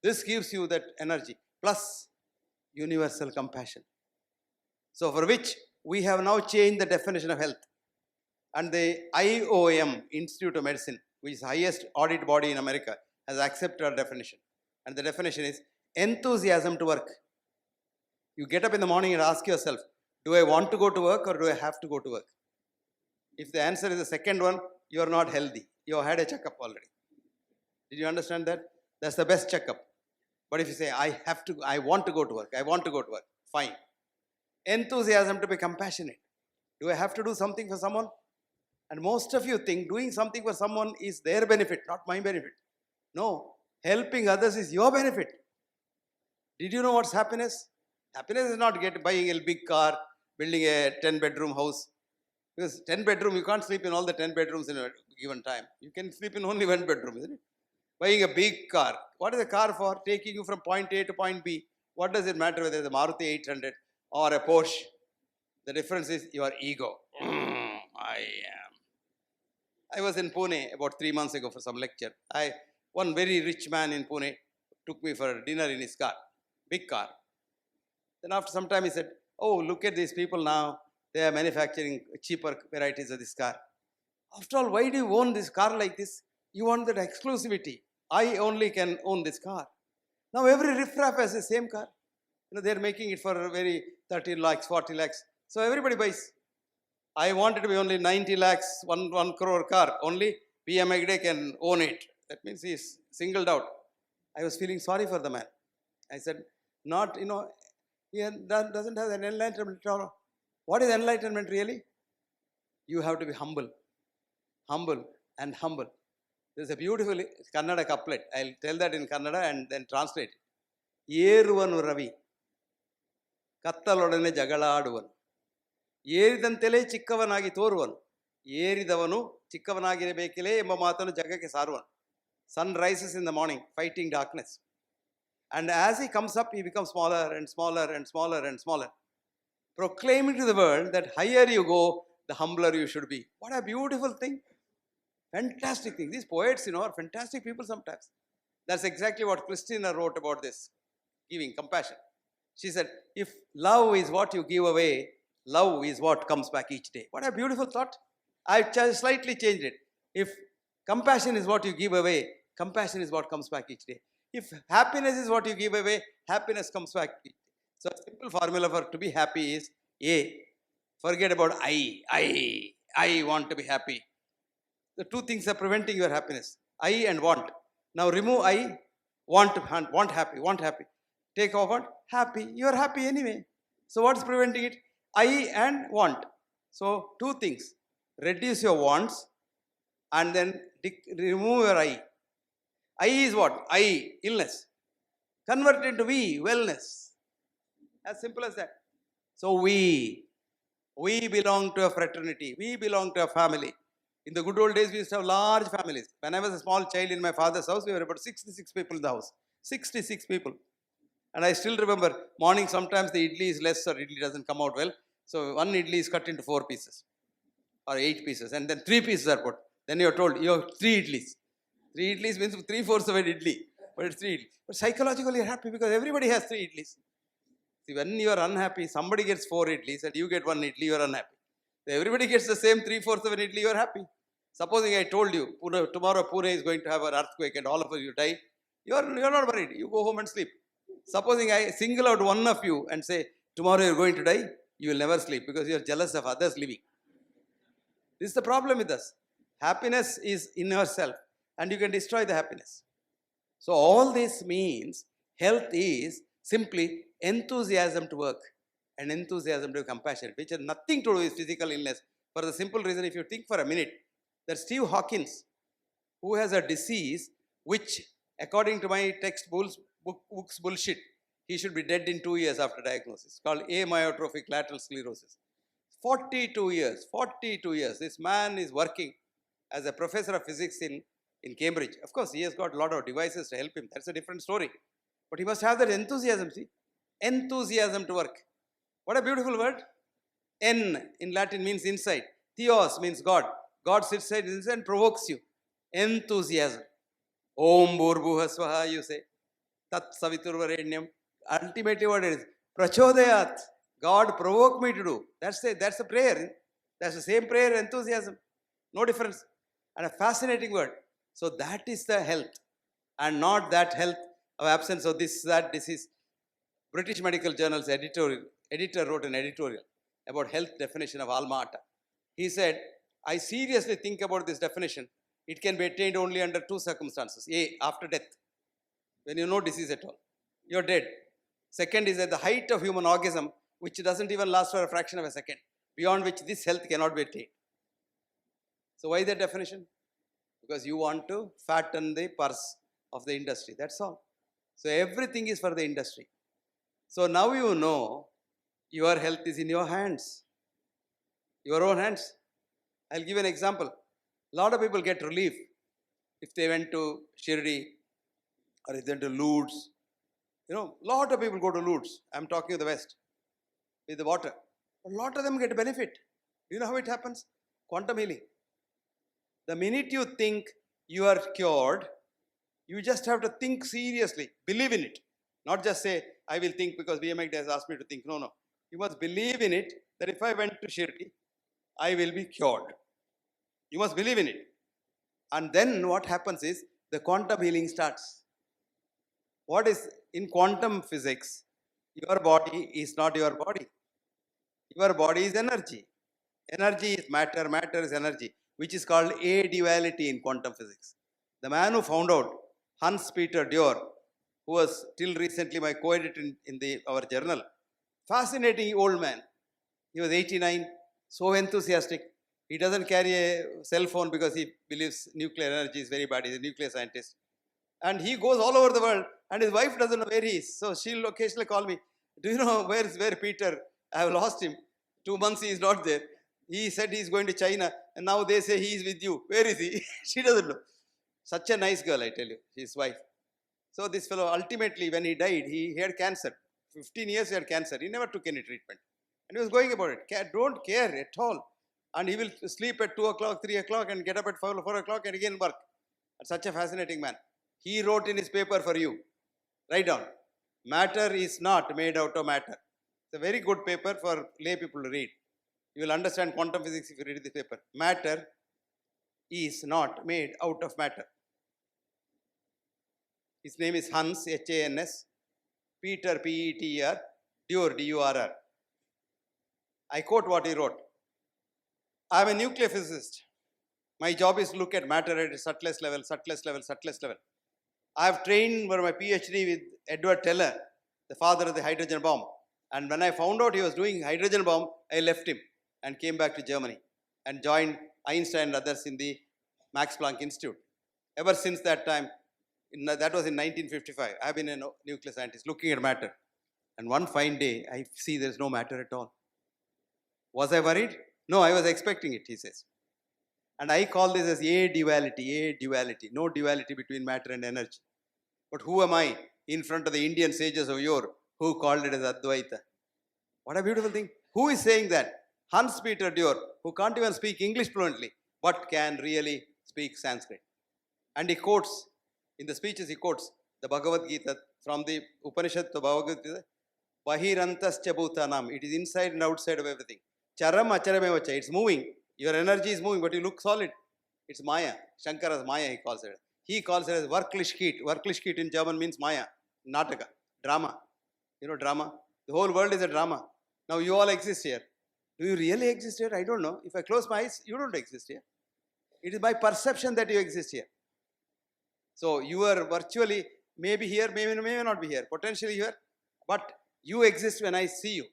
This gives you that energy, plus universal compassion. So for which we have now changed the definition of health. And the IOM, Institute of Medicine, which is the highest audit body in America, has accepted our definition. And the definition is enthusiasm to work. You get up in the morning and ask yourself, do I want to go to work or do I have to go to work? If the answer is the second one, you are not healthy. You have had a checkup already. Did you understand that? That's the best checkup. But if you say, I want to go to work, fine. Enthusiasm to be compassionate. Do I have to do something for someone? And most of you think doing something for someone is their benefit, not my benefit. No. Helping others is your benefit. Did you know what's happiness? Happiness is not buying a big car, building a 10-bedroom house. Because 10 bedroom, you can't sleep in all the 10 bedrooms in a given time. You can sleep in only one bedroom, isn't it? Buying a big car. What is a car for? Taking you from point A to point B. What does it matter whether it's a Maruti 800 or a Porsche? The difference is your ego. I was in Pune about 3 months ago for some lecture. One very rich man in Pune took me for dinner in his car, big car. Then after some time he said, "Oh, look at these people now. They are manufacturing cheaper varieties of this car. After all, why do you own this car like this? You want that exclusivity. I only can own this car." Now every riffraff has the same car. They're making it for very 30 lakhs, 40 lakhs. So everybody buys. I want it to be only 90 lakhs, 1 crore car. Only PM Hegde can own it. That means he's singled out. I was feeling sorry for the man. I said, he doesn't have an enlightenment at all. What is enlightenment really? You have to be humble. Humble and humble. There's a beautiful Kannada couplet. I'll tell that in Kannada and then translate it. Yeruvanu Ravi. Kattalodane Jagaladuvan. ಏರಿದಂತೆಲೇ ಚಿಕ್ಕವನಾಗಿ ತೋರುವನು, ಏರಿದವನು ಚಿಕ್ಕವನಾಗಿರಬೇಕಿಲೇ ಎಂಬ ಮಾತನ್ನು ಜಗಕ್ಕೆ ಸಾರುವನು. Sun rises in the morning, fighting darkness. And as he comes up, he becomes smaller and smaller and smaller and smaller. Proclaiming to the world that higher you go, the humbler you should be. What a beautiful thing. Fantastic thing. These poets, are fantastic people sometimes. That's exactly what Christina wrote about this, giving compassion. She said, if love is what you give away, love is what comes back each day. What a beautiful thought. I slightly changed it. If compassion is what you give away, compassion is what comes back each day. If happiness is what you give away, happiness comes back each day. So a simple formula for to be happy is A. Forget about I want to be happy. The two things are preventing your happiness. I and want. Now remove I, want happy. Take off what? Happy. You are happy anyway. So what's preventing it? I and want. So two things. Reduce your wants and then remove your I. I is what? I, illness. Convert it into we, wellness. As simple as that. So we belong to a fraternity. We belong to a family. In the good old days, we used to have large families. When I was a small child in my father's house, we were about 66 people in the house. 66 people. And I still remember, morning sometimes the idli is less or idli doesn't come out well. So one idli is cut into 4 pieces or 8 pieces and then 3 pieces are put. Then you are told, you have 3 idlis. 3 idlis means 3/4 of an idli. But it's 3 idlis. But psychologically you're happy because everybody has 3 idlis. See, when you are unhappy, somebody gets 4 idlis and you get 1 idli, you are unhappy. So everybody gets the same 3/4 of an idli, you are happy. Supposing I told you, tomorrow Pune is going to have an earthquake and all of you die, you are not worried. You go home and sleep. Supposing I single out one of you and say, tomorrow you are going to die, you will never sleep because you are jealous of others living. This is the problem with us. Happiness is in yourself and you can destroy the happiness. So all this means health is simply enthusiasm to work and enthusiasm to be compassionate, which has nothing to do with physical illness. For the simple reason, if you think for a minute, that Steve Hawkins, who has a disease which, according to my textbooks bullshit, he should be dead in 2 years after diagnosis, called amyotrophic lateral sclerosis. 42 years. This man is working as a professor of physics in Cambridge. Of course, he has got a lot of devices to help him. That's a different story. But he must have that enthusiasm, see? Enthusiasm to work. What a beautiful word. En in Latin means inside. Theos means God. God sits inside and provokes you. Enthusiasm. Om Bhurbuha Swaha, you say. Tat Saviturvarenyam. Ultimately what it is? Prachodayat. God provoke me to do. That's a prayer. That's the same prayer, enthusiasm. No difference. And a fascinating word. So that is the health. And not that health of absence of this, that, disease. British Medical Journal's editor wrote an editorial about health definition of alma ata. He said, I seriously think about this definition. It can be attained only under 2 circumstances. A, after death, when you know disease at all. You're dead. Second is at the height of human orgasm, which doesn't even last for a fraction of a second, beyond which this health cannot be attained. So why that definition? Because you want to fatten the purse of the industry. That's all. So everything is for the industry. So now you know your health is in your hands, your own hands. I'll give an example. A lot of people get relief if they went to Shirdi or if they went to Lourdes. You know, a lot of people go to Lourdes. I'm talking of the West with the water. A lot of them get benefit. Do you know how it happens? Quantum healing. The minute you think you are cured, you just have to think seriously. Believe in it. Not just say, I will think because BMX has asked me to think. No, no. You must believe in it that if I went to Shirdi, I will be cured. You must believe in it. And then what happens is the quantum healing starts. What is in quantum physics? Your body is not your body. Your body is energy. Energy is matter, matter is energy, which is called a-duality in quantum physics. The man who found out, Hans Peter Dürr, who was till recently my co-editor in our journal, fascinating old man. He was 89, so enthusiastic. He doesn't carry a cell phone because he believes nuclear energy is very bad. He's a nuclear scientist. And he goes all over the world, and his wife doesn't know where he is. So she'll occasionally call me, do you know where Peter? I have lost him. 2 months he is not there. He said he is going to China, and now they say he is with you. Where is he? She doesn't know. Such a nice girl, I tell you, his wife. So this fellow, ultimately, when he died, he had cancer. 15 years he had cancer. He never took any treatment. And he was going about it. Don't care at all. And he will sleep at 2 o'clock, 3 o'clock, and get up at 4 o'clock and again work. And such a fascinating man. He wrote in his paper for you. Write down. Matter is not made out of matter. It's a very good paper for lay people to read. You will understand quantum physics if you read this paper. Matter is not made out of matter. His name is Hans, H-A-N-S, Peter, P-E-T-E-R, Dürr, D-U-R-R. I quote what he wrote. I am a nuclear physicist. My job is to look at matter at its subtlest level, subtlest level, subtlest level. I have trained for my PhD with Edward Teller, the father of the hydrogen bomb. And when I found out he was doing hydrogen bomb, I left him and came back to Germany and joined Einstein and others in the Max Planck Institute. Ever since that time, that was in 1955, I have been a nuclear scientist looking at matter. And one fine day, I see there is no matter at all. Was I worried? No, I was expecting it, he says. And I call this as a-duality, no duality between matter and energy. But who am I in front of the Indian sages of yore who called it as Advaita? What a beautiful thing. Who is saying that? Hans Peter Dürr, who can't even speak English fluently, but can really speak Sanskrit. And he quotes, in the speeches he quotes the Bhagavad Gita from the Upanishad to Bhagavad Gita, Bahirantascha bhutanam. It is inside and outside of everything. Charam acharamevacha. It's moving. Your energy is moving, but you look solid. It's Maya. Shankara's Maya, he calls it. He calls it as Wirklichkeit. Wirklichkeit in German means Maya. Nataka. Drama. You know drama? The whole world is a drama. Now you all exist here. Do you really exist here? I don't know. If I close my eyes, you don't exist here. It is my perception that you exist here. So you are virtually maybe here, maybe not be here, potentially here, but you exist when I see you.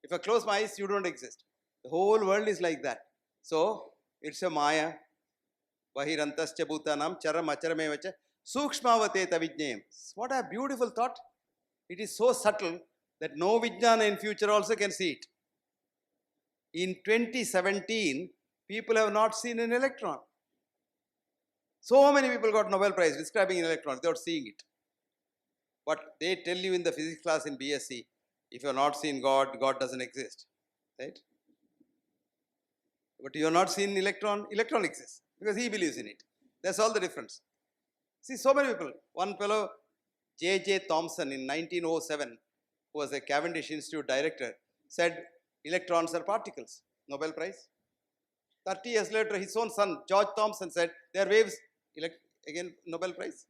If I close my eyes, you don't exist. The whole world is like that. So it's a Maya. Bahirantascha bhutanam charam acharamevacha sukshmavateta vijnayam. What a beautiful thought. It is so subtle that no vijnana in future also can see it. In 2017, people have not seen an electron. So many people got Nobel Prize describing an electron without seeing it. But they tell you in the physics class in BSc, if you have not seen God, God doesn't exist. Right? But you have not seen electron, electron exists because he believes in it. That's all the difference. See, so many people. One fellow, J.J. Thomson in 1907, who was a Cavendish Institute director, said electrons are particles. Nobel Prize. 30 years later, his own son, George Thomson, said they are waves. Again, Nobel Prize.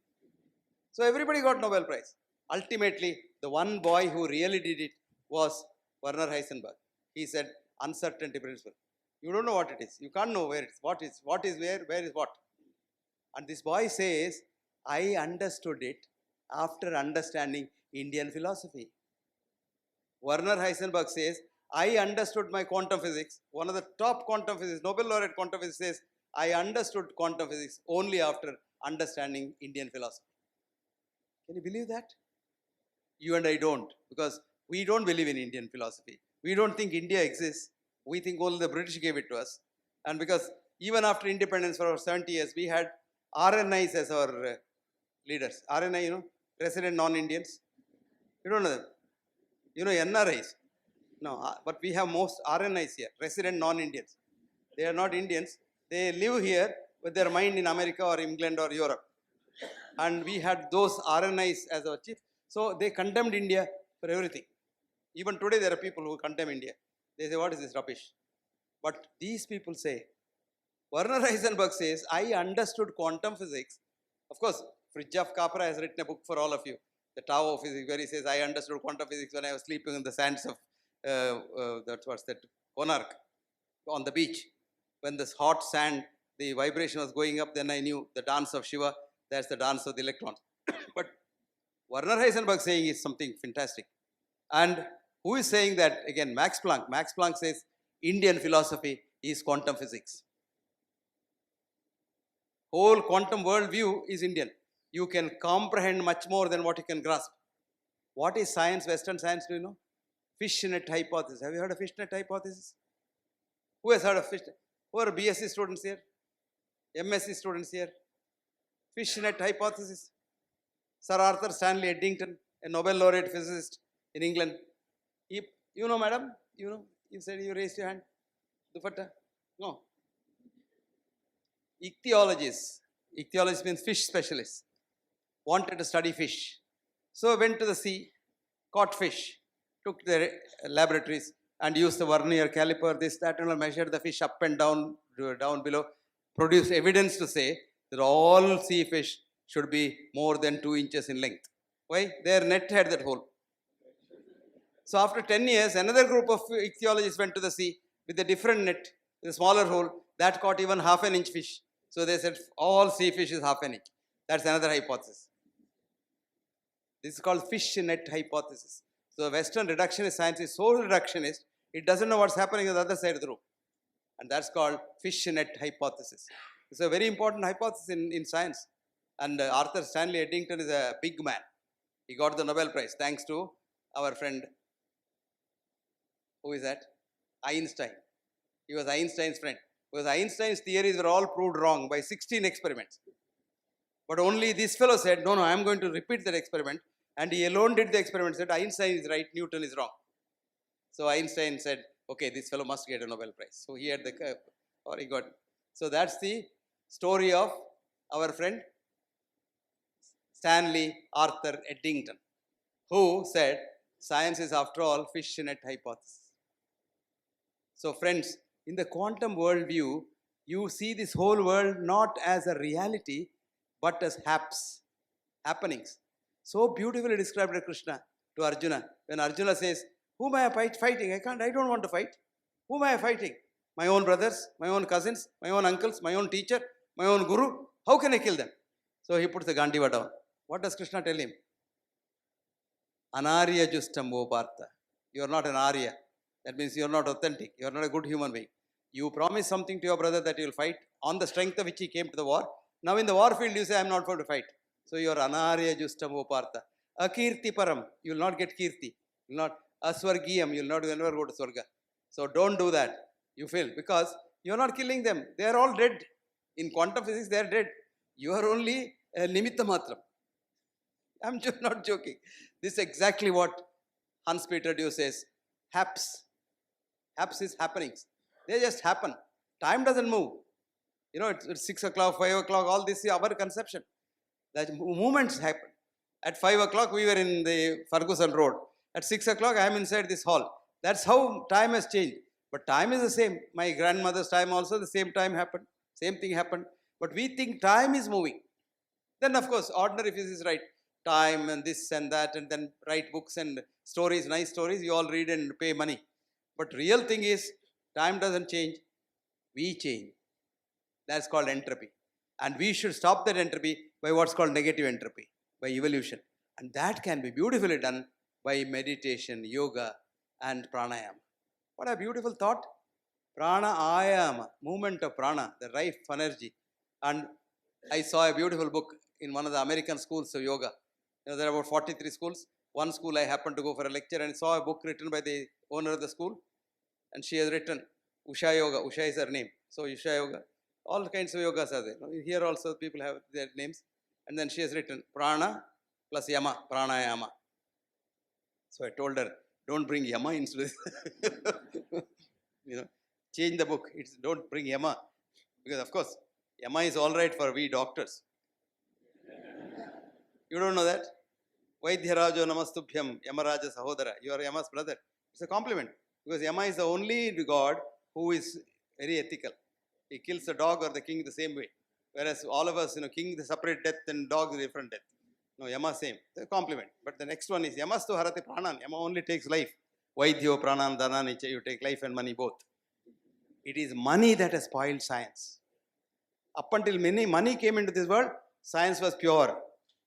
So everybody got Nobel Prize. Ultimately, the one boy who really did it was Werner Heisenberg. He said, uncertainty principle. You don't know what it is. You can't know where it is. What is where is what. And this boy says, I understood it after understanding Indian philosophy. Werner Heisenberg says, I understood my quantum physics. One of the top quantum physics, Nobel laureate quantum physics says, I understood quantum physics only after understanding Indian philosophy. Can you believe that? You and I don't, because we don't believe in Indian philosophy. We don't think India exists. We think only the British gave it to us. And because even after independence for over 70 years, we had RNIs as our leaders. RNI, resident non-Indians. You don't know them. You know NRIs. No, but we have most RNIs here, resident non-Indians. They are not Indians. They live here with their mind in America or England or Europe. And we had those RNIs as our chief. So they condemned India for everything. Even today there are people who condemn India. They say, what is this rubbish? But these people say, Werner Heisenberg says, I understood quantum physics. Of course, Fritjof Capra has written a book for all of you, The Tao of Physics, where he says, I understood quantum physics when I was sleeping in the sands of, Konark, on the beach. When this hot sand, the vibration was going up, then I knew the dance of Shiva, that's the dance of the electrons. But Werner Heisenberg saying is something fantastic. And who is saying that? Again, Max Planck. Max Planck says Indian philosophy is quantum physics. Whole quantum worldview is Indian. You can comprehend much more than what you can grasp. What is science, Western science, do you know? Fishnet hypothesis. Have you heard of fishnet hypothesis? Who has heard of fishnet? Who are BSc students here? MSc students here? Fishnet hypothesis. Sir Arthur Stanley Eddington, a Nobel laureate physicist in England. You know, madam? You know? You said you raised your hand. Dupatta? No. Ichthyologists means fish specialists, wanted to study fish. So went to the sea, caught fish, took their laboratories and used the vernier caliper, this, that, and measured the fish up and down, down below, produced evidence to say that all sea fish should be more than 2 inches in length. Why? Their net had that hole. So after 10 years, another group of ichthyologists went to the sea with a different net, with a smaller hole, that caught even half an inch fish. So they said all sea fish is half an inch. That's another hypothesis. This is called fish net hypothesis. So Western reductionist science is so reductionist, it doesn't know what's happening on the other side of the room. And that's called fish net hypothesis. It's a very important hypothesis in science. And Arthur Stanley Eddington is a big man. He got the Nobel Prize thanks to our friend, who is that? Einstein. He was Einstein's friend. Because Einstein's theories were all proved wrong by 16 experiments. But only this fellow said, no, I am going to repeat that experiment. And he alone did the experiment, said Einstein is right, Newton is wrong. So Einstein said, okay, this fellow must get a Nobel Prize. So he had the curve, or he got. So that's the story of our friend Stanley Arthur Eddington, who said science is after all fish net hypothesis. So friends, in the quantum worldview, you see this whole world not as a reality, but as happenings. So beautifully described by Krishna to Arjuna. When Arjuna says, whom am I fighting? I don't want to fight. Whom am I fighting? My own brothers, my own cousins, my own uncles, my own teacher, my own guru. How can I kill them? So he puts the Gandiva down. What does Krishna tell him? Anarya justam o Partha. You are not an Arya. That means you are not authentic. You are not a good human being. You promise something to your brother that you will fight on the strength of which he came to the war. Now in the war field you say, I am not going to fight. So you are Anarya justam o Partha. Akirti param. You will not get kirti. You will not. Aswargiyam. You will not never go to Swarga. So don't do that. You feel. Because you are not killing them. They are all dead. In quantum physics they are dead. You are only a nimitta matram. I am not joking. This is exactly what Hans Peter Dew says. Haps. Haps is happenings. They just happen. Time doesn't move. You know, it's 6 o'clock, 5 o'clock, all this is our conception. The movements happen. At 5 o'clock, we were in the Ferguson Road. At 6 o'clock, I am inside this hall. That's how time has changed. But time is the same. My grandmother's time also, the same time happened. Same thing happened. But we think time is moving. Then, of course, ordinary physics is right. Time and this and that, and then write books and stories, nice stories, you all read and pay money. But real thing is, time doesn't change, we change. That's called entropy. And we should stop that entropy by what's called negative entropy, by evolution. And that can be beautifully done by meditation, yoga, and pranayama. What a beautiful thought. Pranayama, movement of prana, the life energy. And I saw a beautiful book in one of the American schools of yoga. There are about 43 schools. One school I happened to go for a lecture and saw a book written by the owner of the school. And she has written Usha Yoga. Usha is her name. So Usha Yoga. All kinds of yogas are there. Here also people have their names. And then she has written Prana plus Yama, Pranayama. So I told her, don't bring Yama into this. Change the book. Don't bring Yama. Because of course, Yama is all right for we doctors. You don't know that? Vaidhyarajo namastubhyam, Yamaraja sahodara. You are Yama's brother. It's a compliment. Because Yama is the only god who is very ethical. He kills the dog or the king the same way. Whereas all of us, king the separate death and dog the different death. No, Yama same. It's a compliment. But the next one is Yamastu harati pranan. Yama only takes life. Vaidhyo pranan dhananicha. You take life and money both. It is money that has spoiled science. Up until money came into this world, science was pure.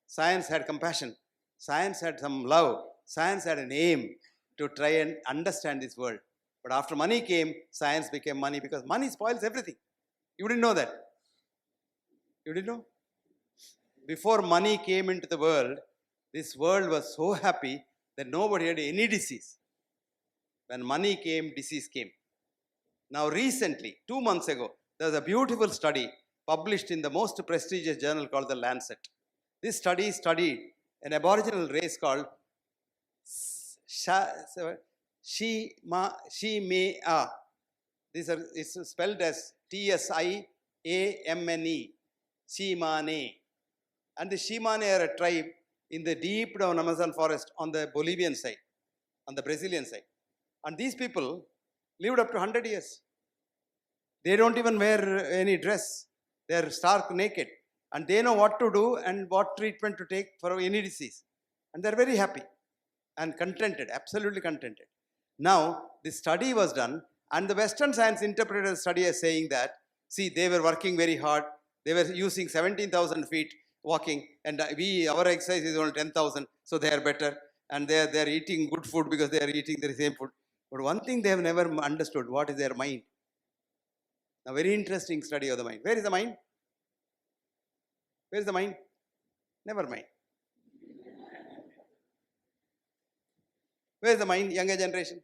Science had compassion. Science had some love. Science had an aim to try and understand this world. But after money came, science became money because money spoils everything. You didn't know that. You didn't know? Before money came into the world, this world was so happy that nobody had any disease. When money came, disease came. Now recently, 2 months ago, there was a beautiful study published in the most prestigious journal called the Lancet. This study studied an aboriginal race called Shimea. It's spelled as Tsimane, Shimane. And the Shimane are a tribe in the deep down Amazon forest on the Bolivian side, on the Brazilian side. And these people lived up to 100 years. They don't even wear any dress. They are stark naked. And they know what to do and what treatment to take for any disease. And they are very happy and contented, absolutely contented. Now, this study was done and the Western science interpreted the study as saying that, see, they were working very hard. They were using 17,000 feet walking and our exercise is only 10,000, so they are better. And they are eating good food because they are eating the same food. But one thing they have never understood, what is their mind? A very interesting study of the mind. Where is the mind? Where is the mind? Never mind. Where is the mind? Younger generation.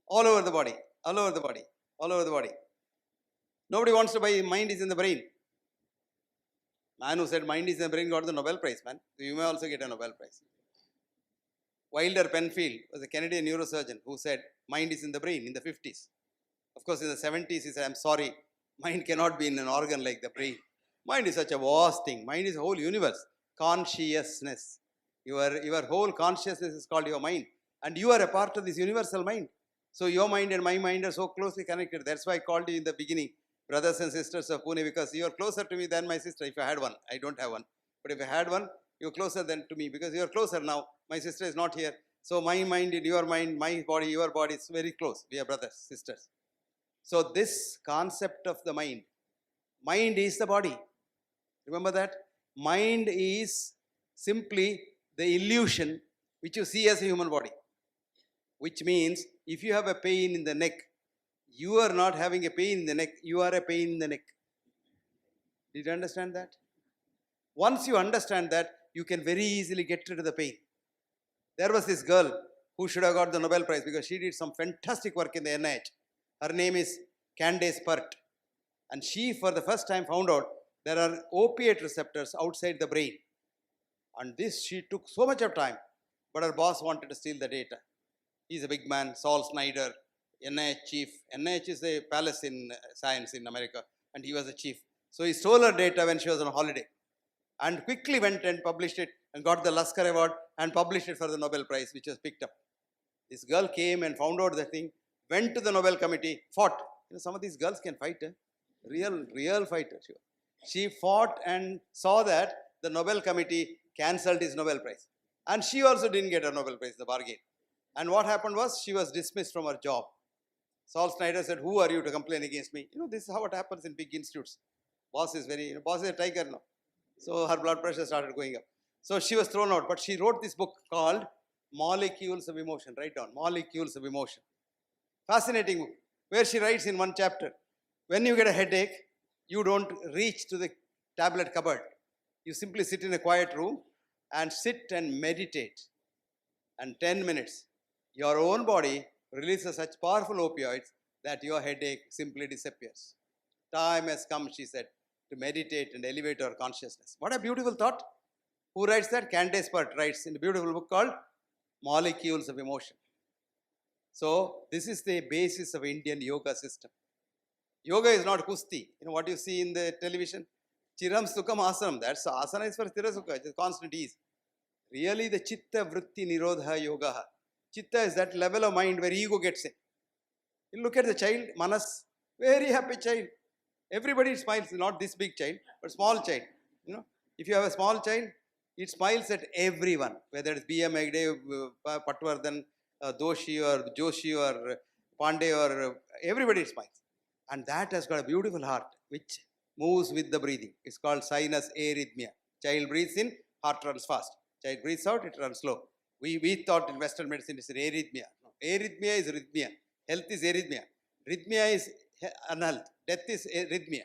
All over the body. All over the body. All over the body. Nobody wants to buy mind is in the brain. Man who said mind is in the brain got the Nobel Prize, man. So you may also get a Nobel Prize. Wilder Penfield was a Canadian neurosurgeon who said mind is in the brain in the 50s. Of course, in the 70s, he said, I'm sorry, mind cannot be in an organ like the brain. Mind is such a vast thing. Mind is a whole universe. Consciousness. Your whole consciousness is called your mind. And you are a part of this universal mind. So your mind and my mind are so closely connected. That's why I called you in the beginning, brothers and sisters of Pune, because you are closer to me than my sister. If I had one, I don't have one. But if I had one, you're closer than to me because you're closer now. My sister is not here. So my mind and your mind, my body, your body is very close. We are brothers, sisters. So this concept of the mind is the body. Remember that? Mind is simply the illusion which you see as a human body. Which means if you have a pain in the neck, you are not having a pain in the neck, you are a pain in the neck. Did you understand that? Once you understand that, you can very easily get rid of the pain. There was this girl who should have got the Nobel Prize because she did some fantastic work in the NIH. Her name is Candace Pert. And she, for the first time, found out there are opiate receptors outside the brain. And this, she took so much of time, but her boss wanted to steal the data. He's a big man, Saul Snyder, NIH chief. NIH is a palace in science in America, and he was a chief. So he stole her data when she was on holiday and quickly went and published it and got the Lasker Award and published it for the Nobel Prize, which was picked up. This girl came and found out the thing, went to the Nobel Committee, fought. Some of these girls can fight, real fighter. She fought and saw that the Nobel Committee cancelled his Nobel Prize. And she also didn't get a Nobel Prize, the bargain. And what happened was she was dismissed from her job. Saul Snyder said, who are you to complain against me? This is how it happens in big institutes. Boss is boss is a tiger now. So her blood pressure started going up. So she was thrown out. But she wrote this book called Molecules of Emotion. Write down, Molecules of Emotion. Fascinating book, where she writes in one chapter, when you get a headache, you don't reach to the tablet cupboard. You simply sit in a quiet room and sit and meditate. And 10 minutes, your own body releases such powerful opioids that your headache simply disappears. Time has come, she said, to meditate and elevate our consciousness. What a beautiful thought. Who writes that? Candace Pert writes in a beautiful book called Molecules of Emotion. So this is the basis of Indian yoga system. Yoga is not kusti. You know what you see in the television? Chiram Sukham Asanam. That's asana is for Sthira It's constant ease. Really the Chitta Vritti Nirodha Yoga. Chitta is that level of mind where ego gets in. You look at the child, Manas, very happy child. Everybody smiles, not this big child, but small child. You know, if you have a small child, it smiles at everyone, whether it's B.M. Hegde, Patwardhan, Doshi or Joshi or Pandey or everybody smiles. And that has got a beautiful heart which moves with the breathing. It's called sinus arrhythmia. Child breathes in, heart runs fast. Child breathes out, it runs slow. We thought in Western medicine it's arrhythmia. No, arrhythmia is rhythmia. Health is arrhythmia. Rhythmia is unhealth. Death is arrhythmia.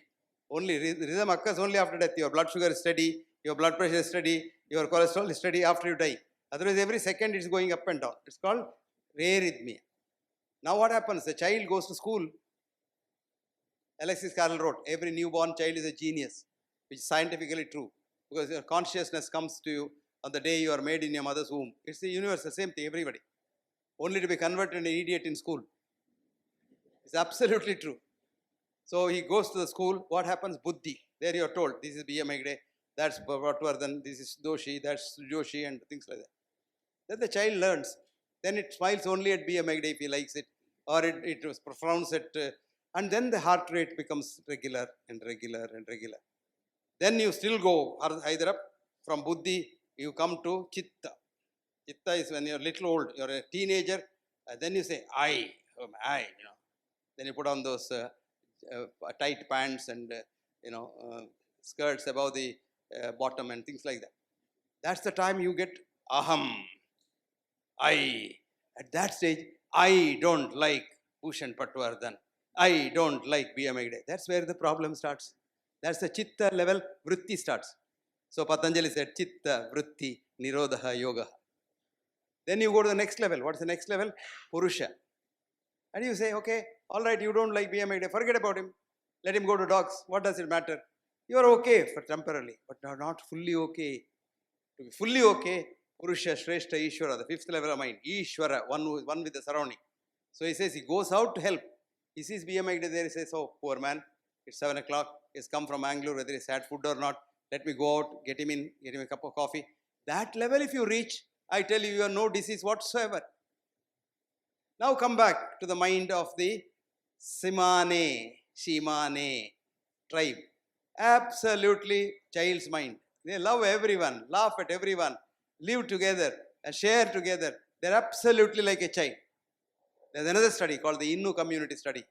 Only rhythm occurs only after death. Your blood sugar is steady, your blood pressure is steady, your cholesterol is steady after you die. Otherwise, every second it's going up and down. It's called arrhythmia. Now what happens? The child goes to school. Alexis Carrel wrote, every newborn child is a genius, which is scientifically true. Because your consciousness comes to you on the day you are made in your mother's womb. It's the universe, the same thing, everybody. Only to be converted an idiot in school. It's absolutely true. So he goes to the school. What happens? Buddhi. There you are told, this is B.M. Hegde, that's Patwardhan, this is Doshi, that's Joshi, and things like that. Then the child learns. Then it smiles only at B.M. Hegde if he likes it, or it frowns at, and then the heart rate becomes regular and regular and regular. Then you still go either up from Buddhi, you come to Chitta. Chitta is when you're little old, you're a teenager, then you say, I, you know. Then you put on those tight pants and, skirts above the bottom and things like that. That's the time you get aham, I. At that stage, I don't like Bhushan Patwardhan. I don't like B.M. Hegde. That's where the problem starts. That's the Chitta level, Vritti starts. So Patanjali said, Chitta, Vritti, Nirodha, Yoga. Then you go to the next level. What's the next level? Purusha. And you say, okay, all right, you don't like B.M. Hegde, forget about him. Let him go to dogs. What does it matter? You are okay for temporarily, but not fully okay. To be fully okay, Purusha, Shrestha, Ishvara, the fifth level of mind. Ishvara, one with the surrounding. So he says he goes out to help. He sees B.M. Hegde there, he says, oh, poor man, it's 7 o'clock, he's come from Bangalore, whether he's had food or not, let me go out, get him in, get him a cup of coffee. That level if you reach, I tell you, you have no disease whatsoever. Now come back to the mind of the Simane, Shimane tribe. Absolutely child's mind. They love everyone, laugh at everyone, live together and share together. They're absolutely like a child. There's another study called the Innu community study.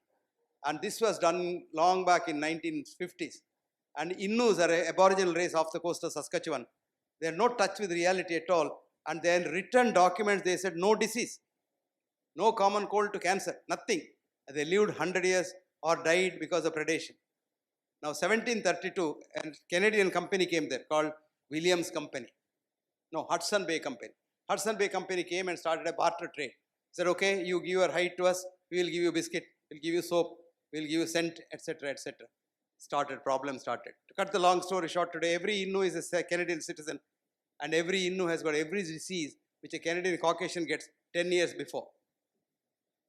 And this was done long back in 1950s. And Innus are an aboriginal race off the coast of Saskatchewan. They are no touch with reality at all. And then written documents, they said no disease. No common cold to cancer, nothing. And they lived 100 years or died because of predation. Now 1732, a Canadian company came there called Williams Company. No, Hudson Bay Company. Hudson Bay Company came and started a barter trade. Said, okay, you give your hide to us, we will give you biscuit, we'll give you soap, we'll give you scent, etc., etc. Problem started. To cut the long story short, today every Innu is a Canadian citizen, and every Innu has got every disease which a Canadian Caucasian gets 10 years before.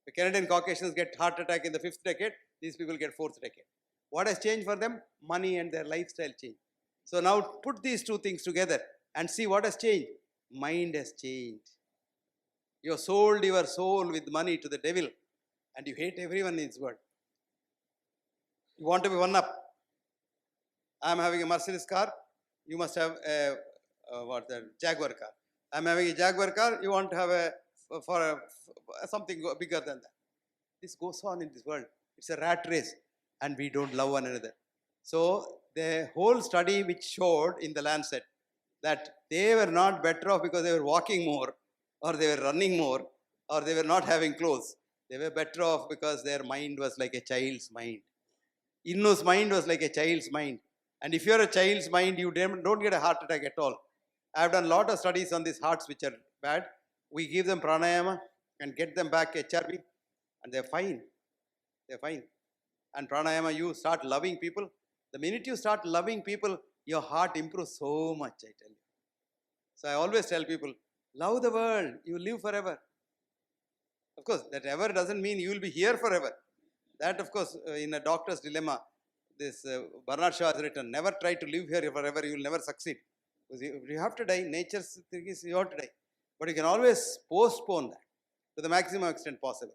The Canadian Caucasians get heart attack in the 5th decade, these people get 4th decade. What has changed for them? Money and their lifestyle change. So now put these two things together and see what has changed. Mind has changed. You have sold your soul with money to the devil and you hate everyone in this world. You want to be one up. I am having a Mercedes car, you must have a Jaguar car. I am having a Jaguar car, you want to have something bigger than that. This goes on in this world. It's a rat race and we don't love one another. So the whole study which showed in the Lancet that they were not better off because they were walking more or they were running more or they were not having clothes. They were better off because their mind was like a child's mind. Innu's mind was like a child's mind. And if you're a child's mind, you don't get a heart attack at all. I have done a lot of studies on these hearts which are bad. We give them pranayama and get them back HRV, and they're fine. They're fine. And pranayama, you start loving people. The minute you start loving people, your heart improves so much, I tell you. So I always tell people, love the world, you live forever. Of course, that ever doesn't mean you will be here forever. That, of course, in a doctor's dilemma, this Bernard Shaw has written, never try to live here forever, you will never succeed. Because you have to die, nature's thing is you have to die. But you can always postpone that to the maximum extent possible.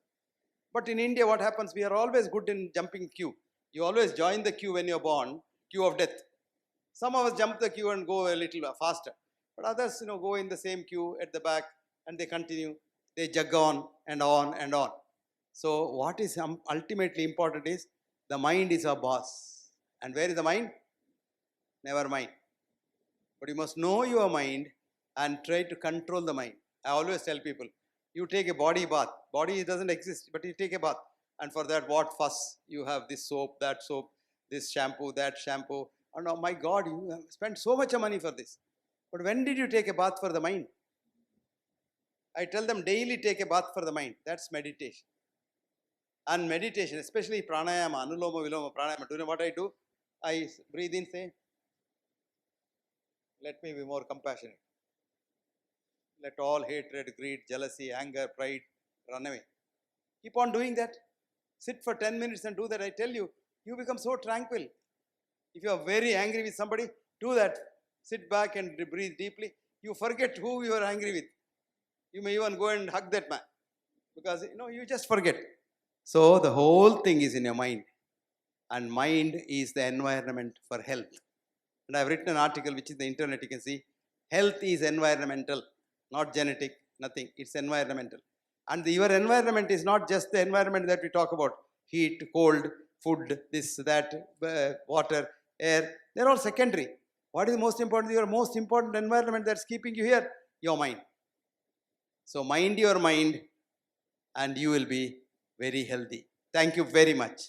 But in India, what happens? We are always good in jumping queue. You always join the queue when you're born, queue of death. Some of us jump the queue and go a little faster. But others, go in the same queue at the back and they continue. They jug on and on and on. So what is ultimately important is the mind is our boss. And where is the mind? Never mind. But you must know your mind and try to control the mind. I always tell people, you take a body bath. Body doesn't exist, but you take a bath. And for that, what fuss? You have this soap, this shampoo, that shampoo. And oh my God, you have spent so much money for this. But when did you take a bath for the mind? I tell them daily take a bath for the mind. That's meditation. And meditation, especially pranayama, anuloma, viloma, pranayama. Do you know what I do? I breathe in, say, let me be more compassionate. Let all hatred, greed, jealousy, anger, pride run away. Keep on doing that. Sit for 10 minutes and do that. I tell you, you become so tranquil. If you are very angry with somebody, do that. Sit back and breathe deeply. You forget who you are angry with. You may even go and hug that man. Because, you just forget. So, the whole thing is in your mind. And mind is the environment for health. And I have written an article which is the internet, you can see. Health is environmental, not genetic, nothing. It's environmental. And your environment is not just the environment that we talk about. Heat, cold, food, this, that, water, air. They're all secondary. What is most important? Your most important environment that's keeping you here? Your mind. So mind your mind and you will be very healthy. Thank you very much.